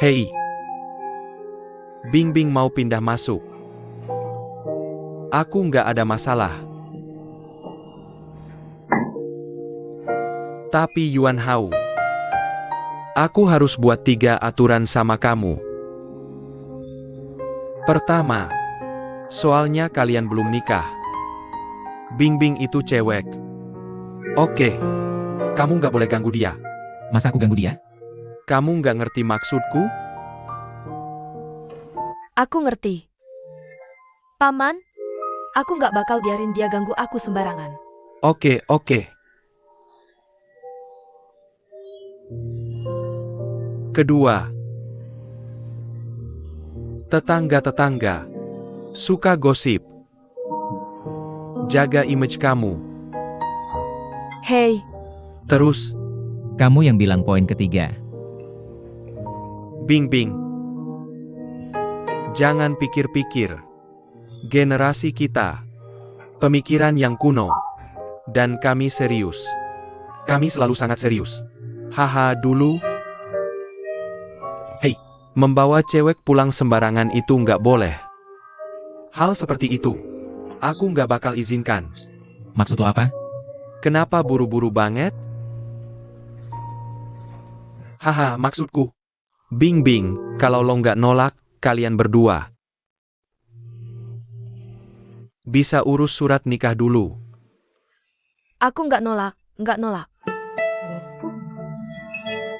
Hei, Bingbing mau pindah masuk. Aku nggak ada masalah. Tapi Yuan Hao, aku harus buat 3 aturan sama kamu. Pertama, soalnya kalian belum nikah. Bingbing itu cewek. Oke, kamu nggak boleh ganggu dia. Masa aku ganggu dia? Kamu nggak ngerti maksudku? Aku ngerti. Paman, aku nggak bakal biarin dia ganggu aku sembarangan. Oke. Kedua, tetangga-tetangga suka gosip. Jaga image kamu. Hei, Terus, Kamu yang bilang poin ketiga. Bingbing, jangan pikir-pikir. Generasi kita, pemikiran yang kuno, dan kami serius. Kami selalu sangat serius. Haha dulu. Hei, membawa cewek pulang sembarangan itu nggak boleh. Hal seperti itu, aku nggak bakal izinkan. Maksud lo apa? Kenapa buru-buru banget? Haha, maksudku. Bing Bing, kalau lo nggak nolak, kalian berdua bisa urus surat nikah dulu. Aku nggak nolak, nggak nolak.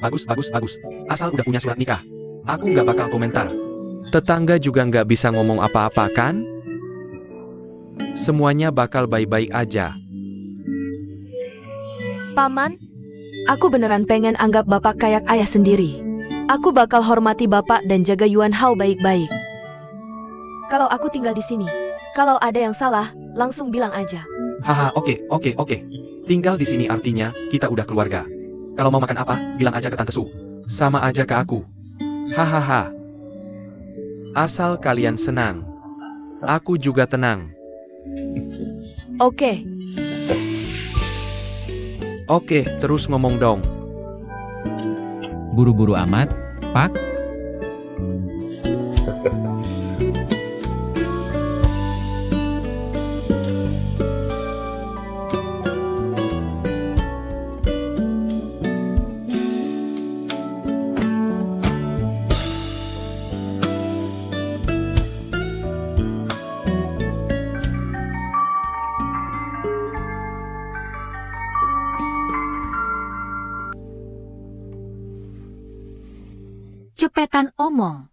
Bagus, bagus, bagus. Asal udah punya surat nikah, aku nggak bakal komentar. Tetangga juga nggak bisa ngomong apa-apa kan? Semuanya bakal baik-baik aja. Paman, aku beneran pengen anggap bapak kayak ayah sendiri. Aku bakal hormati bapak dan jaga Yuan Hao baik-baik. Kalau aku tinggal di sini, kalau ada yang salah, langsung bilang aja. Haha, oke. Tinggal di sini artinya, kita udah keluarga. Kalau mau makan apa, bilang aja ke Tante Su. Sama aja ke aku. Hahaha. Asal kalian senang, aku juga tenang. Oke, Oke, terus ngomong dong. Buru-buru amat, Pak. Cepetan omong.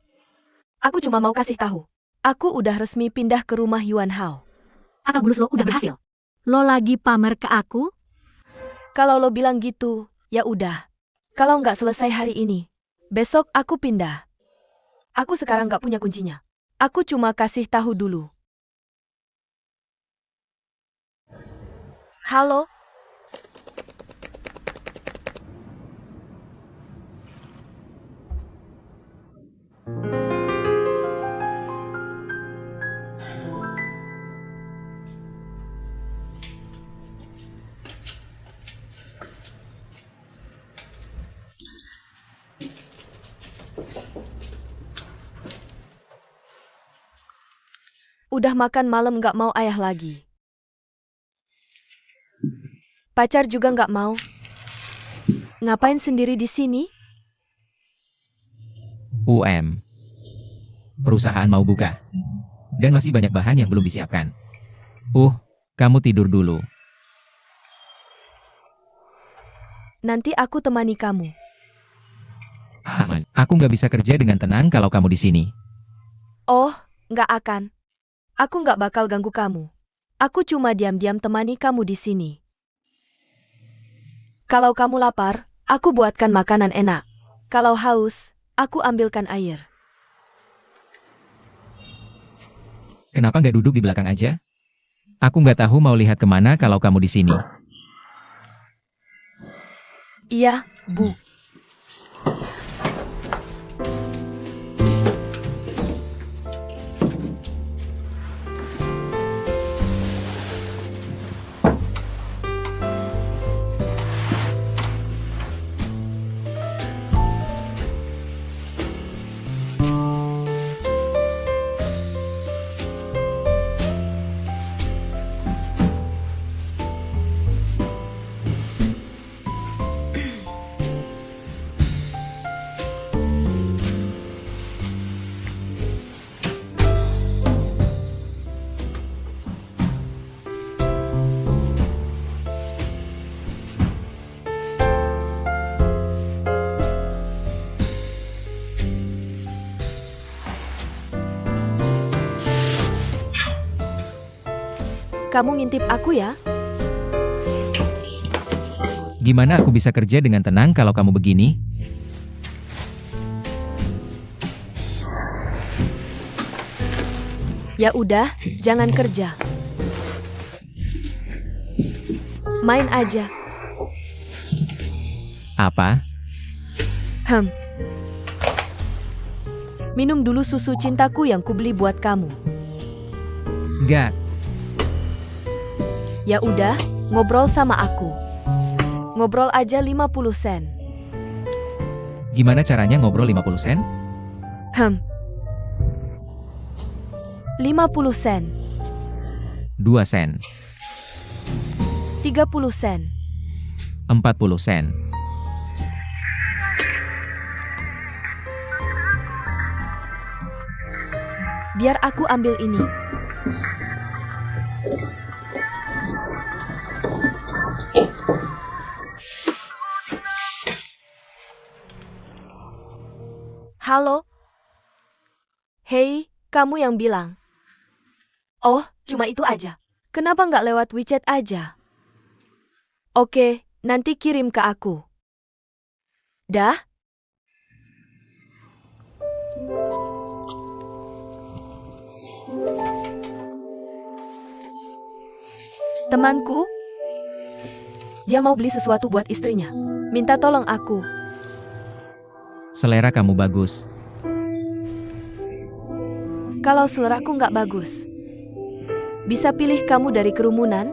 aku cuma mau kasih tahu. Aku udah resmi pindah ke rumah Yuan Hao. Akal bulus lo udah berhasil. Lo lagi pamer ke aku? Kalau lo bilang gitu, ya udah. Kalau nggak selesai hari ini, besok aku pindah. Aku sekarang nggak punya kuncinya. Aku cuma kasih tahu dulu. Halo? Udah makan malam nggak mau ayah lagi. Pacar juga nggak mau. Ngapain sendiri di sini? Perusahaan mau buka. Dan masih banyak bahan yang belum disiapkan. Kamu tidur dulu. Nanti aku temani kamu. Aman. Aku nggak bisa kerja dengan tenang kalau kamu di sini. Oh, nggak akan. Aku nggak bakal ganggu kamu. Aku cuma diam-diam temani kamu di sini. Kalau kamu lapar, aku buatkan makanan enak. Kalau haus, aku ambilkan air. Kenapa nggak duduk di belakang aja? Aku nggak tahu mau lihat kemana kalau kamu di sini. Iya, Bu. Kamu ngintip aku ya? Gimana aku bisa kerja dengan tenang kalau kamu begini? Ya udah, jangan kerja. Main aja. Apa? Minum dulu susu cintaku yang kubeli buat kamu. Nggak. Ya udah, ngobrol sama aku. Ngobrol aja 50 sen. Gimana caranya ngobrol 50 sen? 50 sen. 2 sen. 30 sen. 40 sen. Biar aku ambil ini. Halo? Hei, kamu yang bilang. Oh, cuma itu aja. Kenapa nggak lewat WeChat aja? Oke, nanti kirim ke aku. Dah? Temanku? Dia mau beli sesuatu buat istrinya. Minta tolong aku. Selera kamu bagus. Kalau seleraku nggak bagus, bisa pilih kamu dari kerumunan?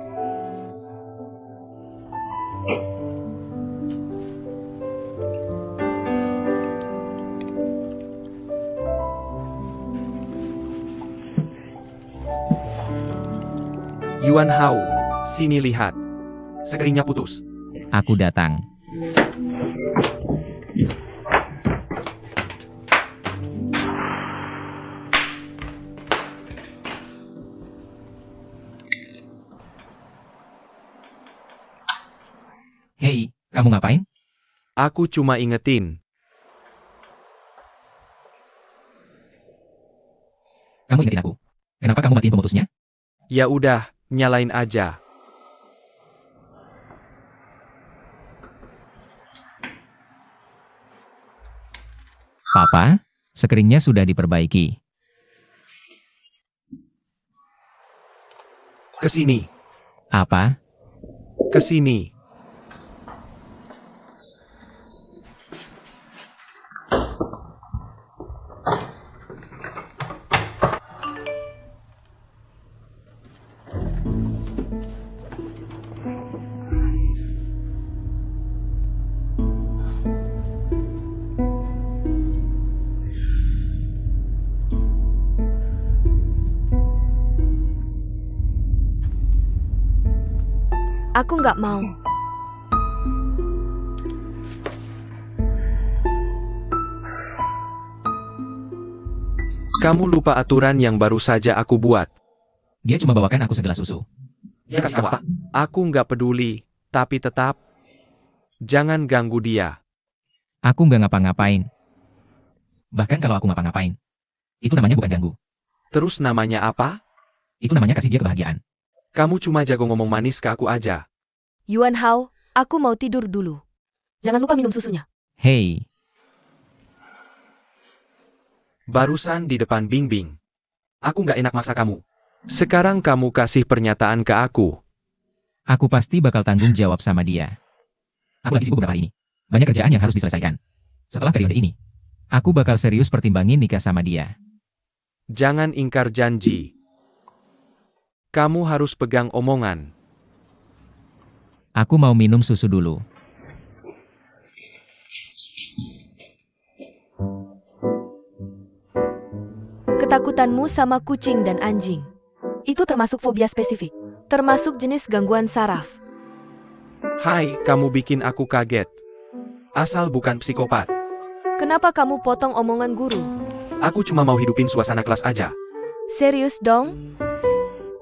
Yuan Hao, sini lihat. Sekeringnya putus. Aku datang. Hei, kamu ngapain? Aku cuma ingetin. Kamu ingetin aku. Kenapa kamu matiin pemutusnya? Ya udah, nyalain aja. Papa, screen-nya sudah diperbaiki. Kesini, Apa? kesini. Aku nggak mau. Kamu lupa aturan yang baru saja aku buat. Dia cuma bawakan aku segelas susu. Dia kasih kamu apa? Aku nggak peduli, tapi tetap jangan ganggu dia. Aku nggak ngapa-ngapain. Bahkan kalau aku ngapa-ngapain, itu namanya bukan ganggu. Terus namanya apa? Itu namanya kasih dia kebahagiaan. Kamu cuma jago ngomong manis ke aku aja. Yuan Hao, aku mau tidur dulu. Jangan lupa minum susunya. Hei, Barusan di depan Bing Bing. Aku nggak enak maksa kamu. Sekarang kamu kasih pernyataan ke aku. aku pasti bakal tanggung jawab sama dia. Aku lagi sibuk beberapa hari ini. Banyak kerjaan yang harus diselesaikan. Setelah periode ini, aku bakal serius pertimbangin nikah sama dia. Jangan ingkar janji. Kamu harus pegang omongan. Aku mau minum susu dulu. Ketakutanmu sama kucing dan anjing. Itu termasuk fobia spesifik. Termasuk jenis gangguan saraf. Hai, kamu bikin aku kaget. Asal bukan psikopat. Kenapa kamu potong omongan guru? Aku cuma mau hidupin suasana kelas aja. Serius dong?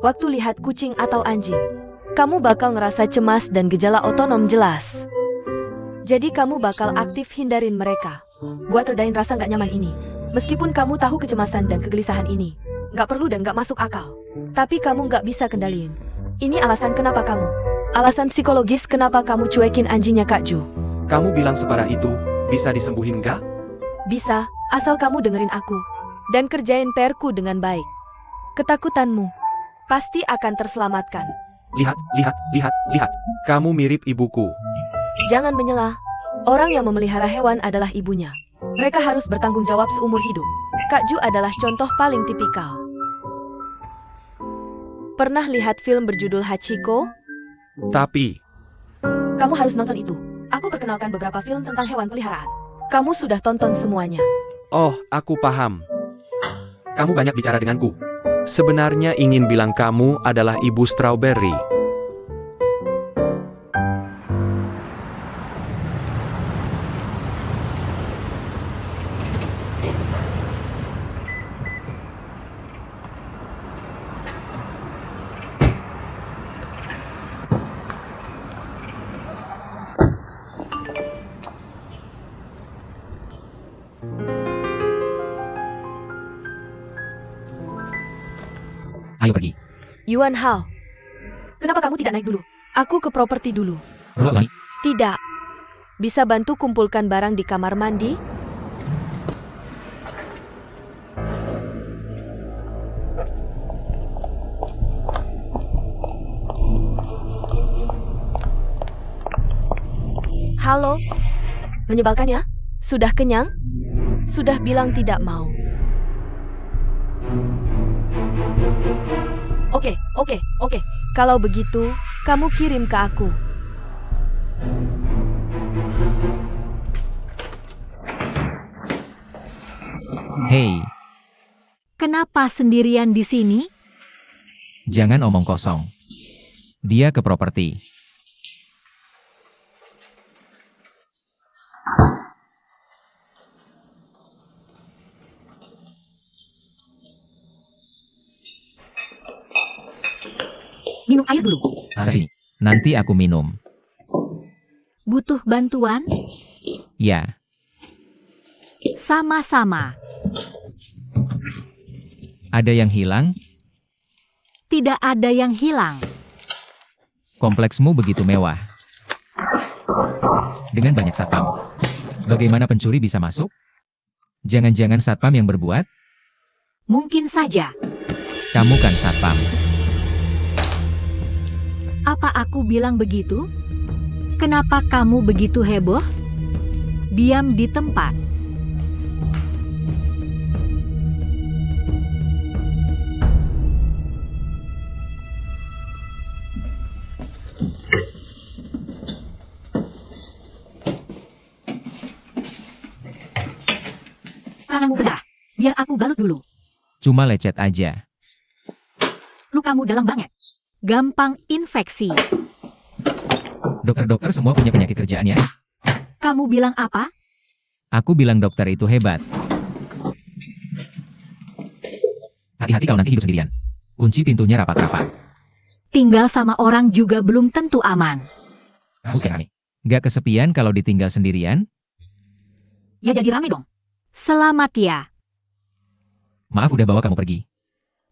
Waktu lihat kucing atau anjing, kamu bakal ngerasa cemas dan gejala otonom jelas. Jadi kamu bakal aktif hindarin mereka. Buat redain rasa nggak nyaman ini. Meskipun kamu tahu kecemasan dan kegelisahan ini nggak perlu dan nggak masuk akal. Tapi kamu nggak bisa kendaliin. Ini alasan kenapa kamu. Alasan psikologis kenapa kamu cuekin anjingnya Kak Ju. Kamu bilang separah itu, bisa disembuhin nggak? Bisa, asal kamu dengerin aku. Dan kerjain PR-ku dengan baik. Ketakutanmu pasti akan terselamatkan. Lihat, lihat, lihat, lihat. Kamu mirip ibuku. Jangan menyela. Orang yang memelihara hewan adalah ibunya. Mereka harus bertanggung jawab seumur hidup. Kak Ju adalah contoh paling tipikal. Pernah lihat film berjudul Hachiko? Tapi, Kamu harus nonton itu. Aku perkenalkan beberapa film tentang hewan peliharaan. Kamu sudah tonton semuanya. oh, aku paham. Kamu banyak bicara denganku. Sebenarnya ingin bilang kamu adalah ibu strawberry. Ayo pergi. Yuan Hao, kenapa kamu tidak naik dulu? Aku ke properti dulu. Perlu aku lagi? Tidak. Bisa bantu kumpulkan barang di kamar mandi? Halo? Menyebalkan ya? Sudah kenyang? Sudah bilang tidak mau. Oke. Kalau begitu, kamu kirim ke aku. Hei, Kenapa sendirian di sini? jangan omong kosong. Dia ke properti. Minum air dulu. Sini. Nanti aku minum. Butuh bantuan? Ya, Sama-sama. ada yang hilang? Tidak ada yang hilang. Kompleksmu begitu mewah. Dengan banyak satpam. Bagaimana pencuri bisa masuk? Jangan-jangan satpam yang berbuat? Mungkin saja. Kamu kan satpam. Apa aku bilang begitu? Kenapa kamu begitu heboh? Diam di tempat. Tanganmu bedah. Biar aku balut dulu. Cuma lecet aja. Lukamu dalam banget. Gampang infeksi. Dokter-dokter semua punya penyakit kerjaan ya? Kamu bilang apa? Aku bilang dokter itu hebat. Hati-hati kalau nanti hidup sendirian. Kunci pintunya rapat-rapat. Tinggal sama orang juga belum tentu aman. Bukan rame. Gak kesepian kalau ditinggal sendirian? Ya jadi rame dong. Selamat ya. Maaf udah bawa kamu pergi.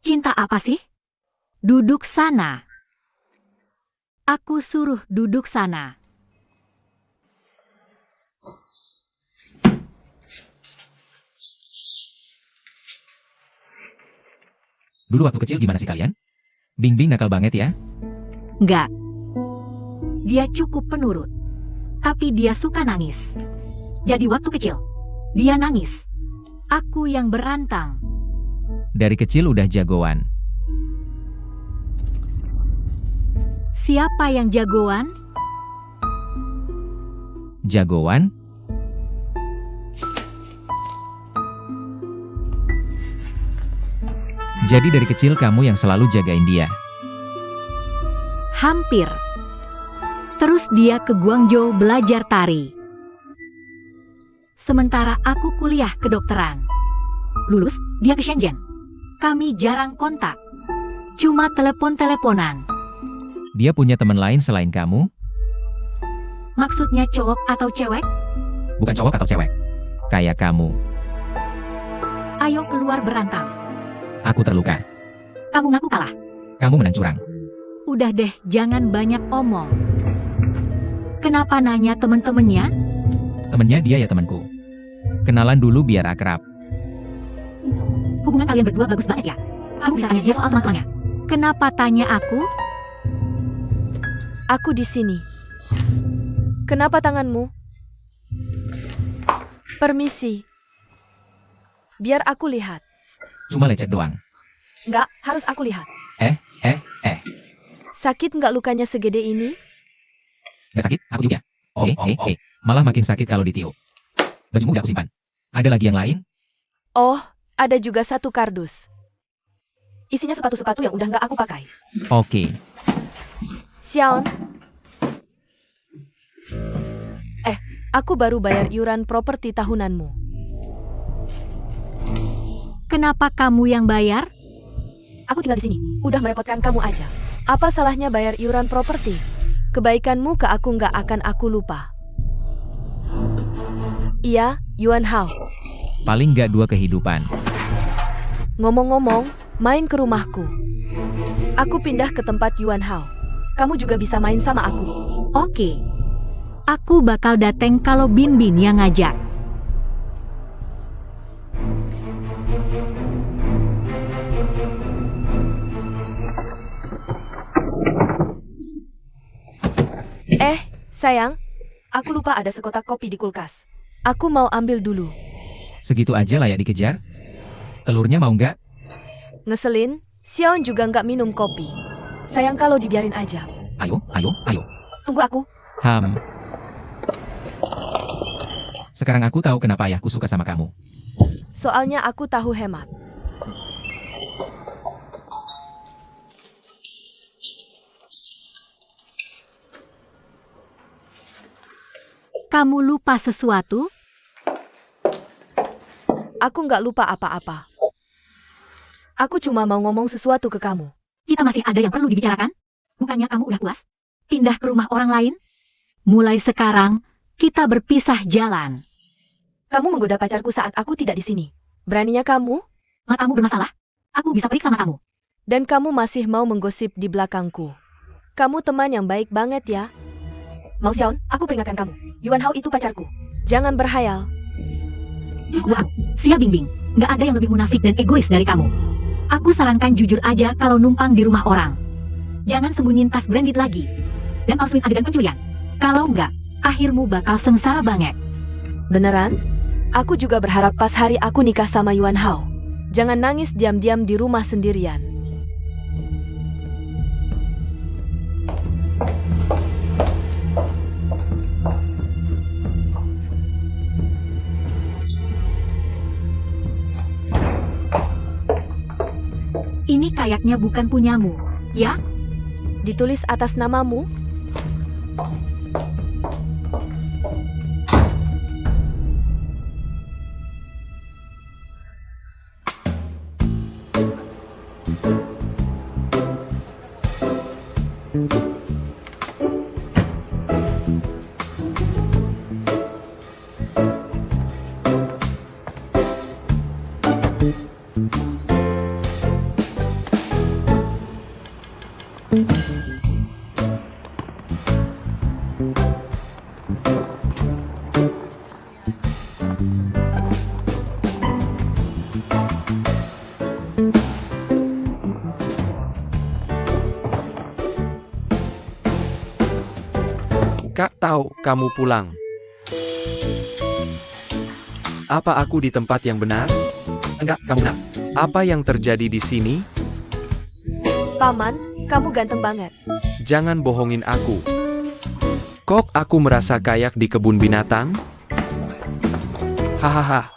Cinta apa sih? Duduk sana. Aku suruh duduk sana. Dulu waktu kecil gimana sih kalian? Bing-bing nakal banget ya? Enggak. Dia cukup penurut. Tapi dia suka nangis. Jadi waktu kecil, dia nangis. Aku yang berantang. Dari kecil udah jagoan. Siapa yang jagoan? Jagoan? Jadi dari kecil kamu yang selalu jagain dia. Hampir. Terus dia ke Guangzhou belajar tari. Sementara aku kuliah kedokteran. Lulus, dia ke Shenzhen. Kami jarang kontak. Cuma telepon-teleponan. Dia punya teman lain selain kamu? Maksudnya cowok atau cewek? Bukan cowok atau cewek. Kayak kamu. Ayo keluar berantang. Aku terluka. Kamu ngaku kalah. Kamu menang curang. Udah deh, jangan banyak omong. Kenapa nanya temen-temennya? Temennya dia ya temanku. Kenalan dulu biar akrab. Hubungan kalian berdua bagus banget ya. Kamu bisa tanya dia soal teman-temannya. Kenapa tanya aku? Aku di sini. Kenapa tanganmu? Permisi. Biar aku lihat. Cuma lecet doang. Enggak, harus aku lihat. Eh. Sakit nggak lukanya segede ini? Gak sakit? Aku juga. Oke. Malah makin sakit kalau ditiup. Bajumu udah aku simpan. Ada lagi yang lain? Oh, ada juga satu kardus. Isinya sepatu-sepatu yang udah nggak aku pakai. Oke. Xiaon. Aku baru bayar iuran properti tahunanmu. Kenapa kamu yang bayar? Aku tinggal di sini. Udah merepotkan kamu aja. Apa salahnya bayar iuran properti? Kebaikanmu ke aku nggak akan aku lupa. Iya, Yuan Hao. Paling gak 2 kehidupan. Ngomong-ngomong, main ke rumahku. Aku pindah ke tempat Yuan Hao. Kamu juga bisa main sama aku. Oke. Aku bakal dateng kalau Bin Bin yang ngajak. Sayang, aku lupa ada sekotak kopi di kulkas. Aku mau ambil dulu. Segitu aja layak dikejar? Telurnya mau nggak? Ngeselin, Xiaon juga nggak minum kopi. Sayang kalau dibiarin aja. Ayo. Tunggu aku. Sekarang aku tahu kenapa ayahku suka sama kamu. Soalnya aku tahu hemat. Kamu lupa sesuatu? Aku nggak lupa apa-apa. Aku cuma mau ngomong sesuatu ke kamu. Kita masih ada yang perlu dibicarakan? Bukannya kamu udah puas? Pindah ke rumah orang lain? Mulai sekarang, kita berpisah jalan. Kamu menggoda pacarku saat aku tidak di sini. Beraninya kamu? Matamu bermasalah? Aku bisa periksa matamu. Dan kamu masih mau menggosip di belakangku. Kamu teman yang baik banget ya. Mau Xiaon, aku peringatkan kamu. Yuan Hao itu pacarku. Jangan berhayal. Wow, Xia Bingbing. Nggak ada yang lebih munafik dan egois dari kamu. Aku sarankan jujur aja kalau numpang di rumah orang. Jangan sembunyiin tas branded lagi. Dan palsuin adegan pencurian. Kalau nggak, akhirmu bakal sengsara banget. Beneran? Aku juga berharap pas hari aku nikah sama Yuan Hao. Jangan nangis diam-diam di rumah sendirian. Ini kayaknya bukan punyamu, ya? Ditulis atas namamu? Kak tahu kamu pulang. Apa aku di tempat yang benar? Enggak, kamu benar. Apa yang terjadi di sini? Paman, kamu ganteng banget. Jangan bohongin aku. Kok aku merasa kayak di kebun binatang? Hahaha.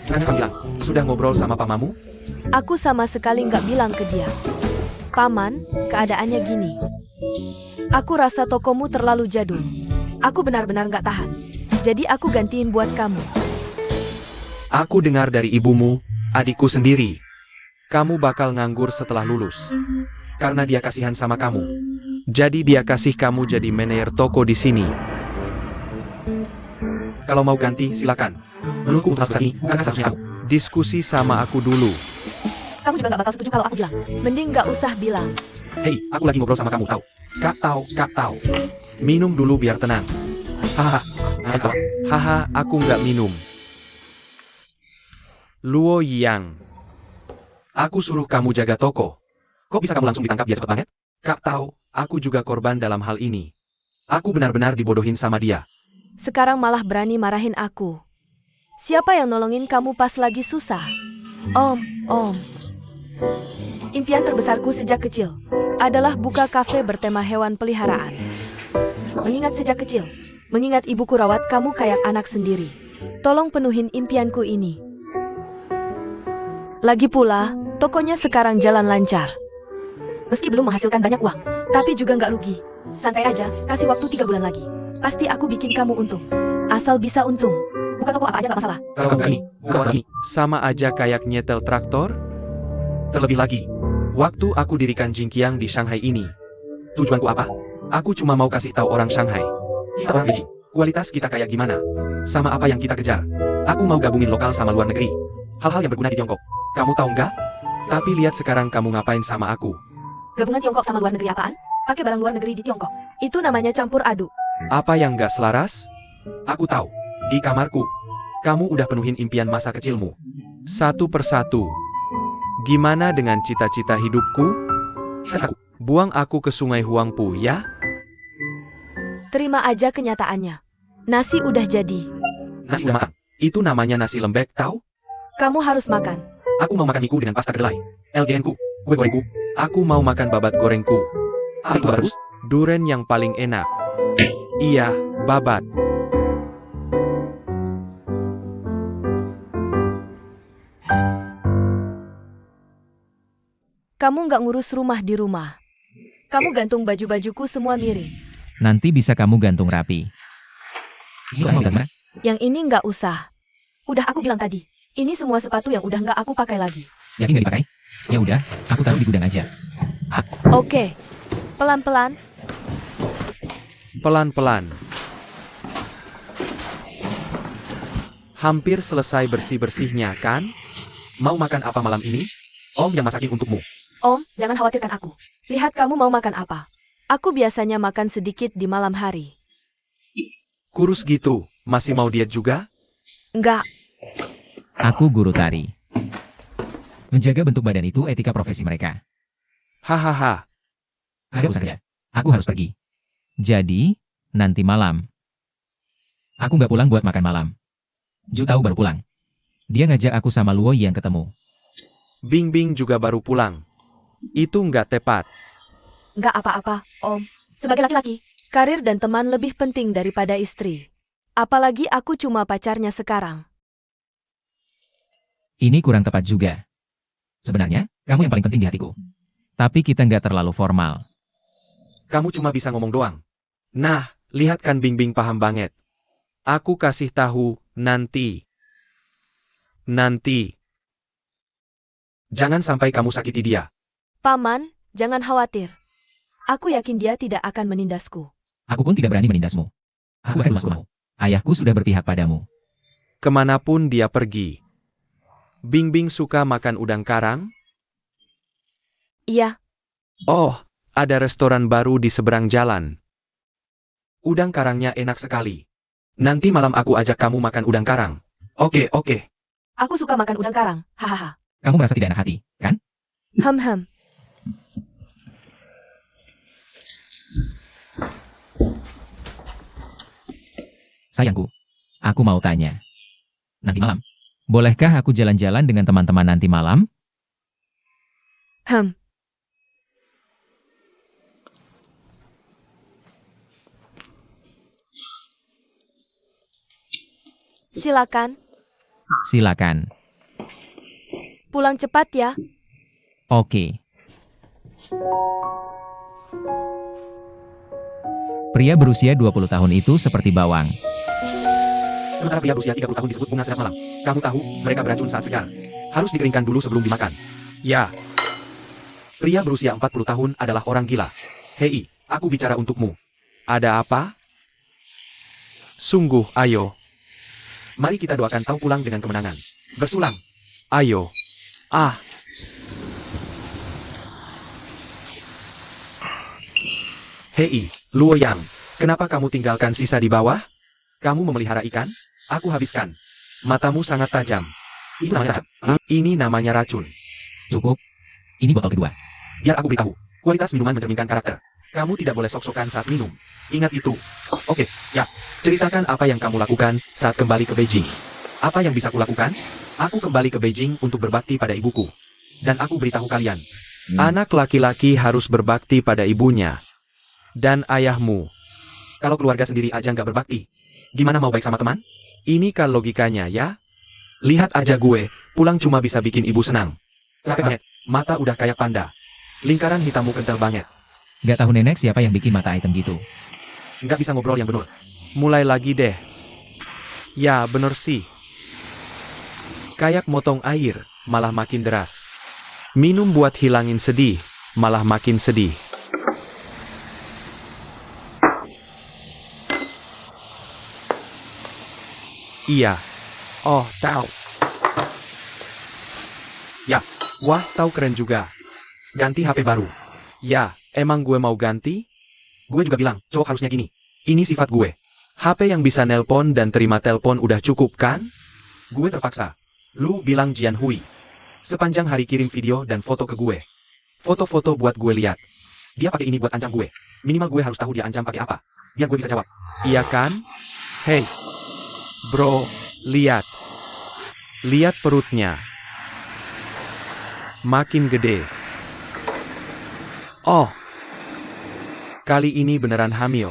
Kan kamu bilang, sudah ngobrol sama pamamu? Aku sama sekali nggak bilang ke dia. Paman, keadaannya gini. Aku rasa tokomu terlalu jadul. Aku benar-benar nggak tahan. Jadi aku gantiin buat kamu. Aku dengar dari ibumu, adikku sendiri. Kamu bakal nganggur setelah lulus. Karena dia kasihan sama kamu. Jadi dia kasih kamu jadi manajer toko di sini. Kalau mau ganti, silakan. Menurutku untuk ini, bukan seharusnya kamu. Diskusi sama aku dulu. Kamu juga nggak bakal setuju kalau aku bilang. Mending nggak usah bilang. Hei, aku lagi ngobrol sama kamu, tahu? Kak tahu. Minum dulu biar tenang. Haha, haha, aku nggak minum. Luo Yang. Aku suruh kamu jaga toko. Kok bisa kamu langsung ditangkap dia cepet banget? Kak tahu, aku juga korban dalam hal ini. Aku benar-benar dibodohin sama dia. Sekarang malah berani marahin aku. Siapa yang nolongin kamu pas lagi susah? Om. Impian terbesarku sejak kecil adalah buka kafe bertema hewan peliharaan. Mengingat sejak kecil, mengingat ibuku rawat kamu kayak anak sendiri. Tolong penuhin impianku ini. Lagi pula, tokonya sekarang jalan lancar. Meski belum menghasilkan banyak uang, tapi juga nggak rugi. Santai aja, kasih waktu 3 bulan lagi. Pasti aku bikin kamu untung. Asal bisa untung. Buka toko apa aja nggak masalah. Sama aja kayak nyetel traktor. Terlebih lagi, waktu aku dirikan Jingqiang di Shanghai ini. Tujuanku apa? Aku cuma mau kasih tahu orang Shanghai. Kita orang Beijing, kualitas kita kayak gimana? Sama apa yang kita kejar. Aku mau gabungin lokal sama luar negeri. Hal-hal yang berguna di Tiongkok. Kamu tahu nggak? Tapi lihat sekarang kamu ngapain sama aku. Gabungan Tiongkok sama luar negeri apaan? Pakai barang luar negeri di Tiongkok. Itu namanya campur aduk. Apa yang gak selaras? Aku tahu. Di kamarku. Kamu udah penuhin impian masa kecilmu. Satu persatu. Gimana dengan cita-cita hidupku? Buang aku ke sungai Huangpu, ya? Terima aja kenyataannya. Nasi udah jadi. Nasi udah matang. Itu namanya nasi lembek, tahu? Kamu harus makan. Aku mau makan miku dengan pasta kedelai. LGN-ku, kue gorengku. Aku mau makan babat gorengku. Apa itu babat rebus? Duren yang paling enak. Iya, babat. Kamu nggak ngurus rumah di rumah. Kamu gantung baju-bajuku semua miring. Nanti bisa kamu gantung rapi. Ini kamu gimana? Yang ini nggak usah. Udah aku bilang tadi. Ini semua sepatu yang udah nggak aku pakai lagi. Yakin nggak dipakai? Ya udah, aku taruh di gudang aja. Oke. Pelan-pelan. Pelan-pelan. Hampir selesai bersih-bersihnya, kan? Mau makan apa malam ini? Om yang masakin untukmu. Om, jangan khawatirkan aku. Lihat kamu mau makan apa. Aku biasanya makan sedikit di malam hari. Kurus gitu, masih mau diet juga? Nggak. Aku guru tari. Menjaga bentuk badan itu etika profesi mereka. Hahaha. Ada urusan kerja. Aku harus pergi. Jadi, nanti malam. Aku nggak pulang buat makan malam. Ju tahu baru pulang. Dia ngajak aku sama Luo yang ketemu. Bing juga baru pulang. Itu nggak tepat. Nggak apa-apa, Om. Sebagai laki-laki, karir dan teman lebih penting daripada istri. Apalagi aku cuma pacarnya sekarang. Ini kurang tepat juga. Sebenarnya, kamu yang paling penting di hatiku. Tapi kita nggak terlalu formal. Kamu cuma bisa ngomong doang. Nah, lihat kan Bing paham banget. Aku kasih tahu nanti. Nanti. Jangan sampai kamu sakiti dia. Paman, jangan khawatir. Aku yakin dia tidak akan menindasku. Aku pun tidak berani menindasmu. Aku akan mau. Ayahku sudah berpihak padamu. Kemanapun dia pergi. Bing suka makan udang karang? Iya, Oh, ada restoran baru di seberang jalan. Udang karangnya enak sekali. Nanti malam aku ajak kamu makan udang karang. Oke. aku suka makan udang karang. Hahaha. Kamu merasa tidak enak hati, kan? Hem. Sayangku, aku mau tanya. Nanti malam, bolehkah aku jalan-jalan dengan teman-teman nanti malam? Hem. Silakan, Silakan. pulang cepat ya. Oke. Pria berusia 20 tahun itu seperti bawang. Sementara pria berusia 30 tahun disebut bunga sehat malam. Kamu tahu, mereka beracun saat segar. Harus dikeringkan dulu sebelum dimakan. Ya. Pria berusia 40 tahun adalah orang gila. Hei, aku bicara untukmu. Ada apa? Sungguh, ayo. Mari kita doakan kau pulang dengan kemenangan. Bersulang. Ayo. Ah. Hei, Luo Yang. Kenapa kamu tinggalkan sisa di bawah? Kamu memelihara ikan? Aku habiskan. Matamu sangat tajam. Ini namanya racun. Cukup. Ini botol kedua. Biar aku beritahu. Kualitas minuman mencerminkan karakter. Kamu tidak boleh sok-sokan saat minum. Ingat itu. Oke, ya. Ceritakan apa yang kamu lakukan saat kembali ke Beijing. Apa yang bisa kulakukan? Aku kembali ke Beijing untuk berbakti pada ibuku. Dan aku beritahu kalian. Anak laki-laki harus berbakti pada ibunya. Dan ayahmu. Kalau keluarga sendiri aja nggak berbakti, gimana mau baik sama teman? Ini kan logikanya ya. Lihat aja gue, pulang cuma bisa bikin ibu senang. Capek banget, mata udah kayak panda. Lingkaran hitammu kental banget. Gak tahu nenek siapa yang bikin mata item gitu. Nggak bisa ngobrol yang bener. Mulai lagi deh. Ya bener sih. Kayak motong air, malah makin deras. Minum buat hilangin sedih, malah makin sedih. Iya. Oh, tahu. Ya, Wah, tahu keren juga. Ganti HP baru. Ya, emang gue mau ganti? Gue juga bilang, cowok harusnya gini. Ini sifat gue. HP yang bisa nelpon dan terima telepon udah cukup kan? Gue terpaksa. Lu bilang Jian Hui. Sepanjang hari kirim video dan foto ke gue. Foto-foto buat gue lihat. Dia pakai ini buat ancam gue. Minimal gue harus tahu dia ancam pakai apa. Biar gue bisa jawab. Iya kan? Hei. Bro, lihat. Lihat perutnya. Makin gede. Oh. Kali ini beneran hamil.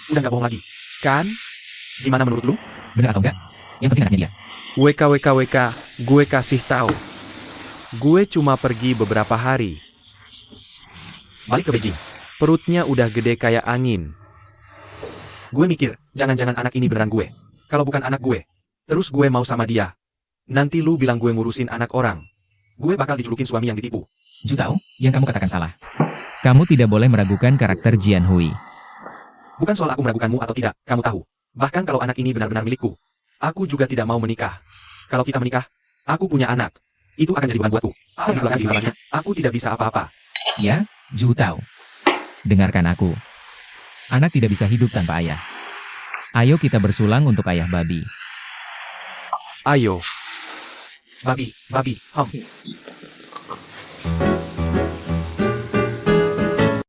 Udah gak bohong lagi. Kan? Gimana menurut lu? Benar atau enggak? Yang penting anaknya dia. WKWKWK, gue kasih tahu. Gue cuma pergi beberapa hari. Balik ke Beijing. Perutnya udah gede kayak angin. Gue mikir, jangan-jangan anak ini beneran gue. Kalau bukan anak gue, terus gue mau sama dia. Nanti lu bilang gue ngurusin anak orang. Gue bakal dijulukin suami yang ditipu. Ju tahu, yang kamu katakan salah. Kamu tidak boleh meragukan karakter Jian Hui. Bukan soal aku meragukanmu atau tidak, kamu tahu. Bahkan kalau anak ini benar-benar milikku, aku juga tidak mau menikah. Kalau kita menikah, aku punya anak. Itu akan jadi beban buatku. Dan setelah di halamannya, aku tidak bisa apa-apa. Ya, Ju tahu. Dengarkan aku. Anak tidak bisa hidup tanpa ayah. Ayo kita bersulang untuk ayah babi. Ayo. Babi, hom.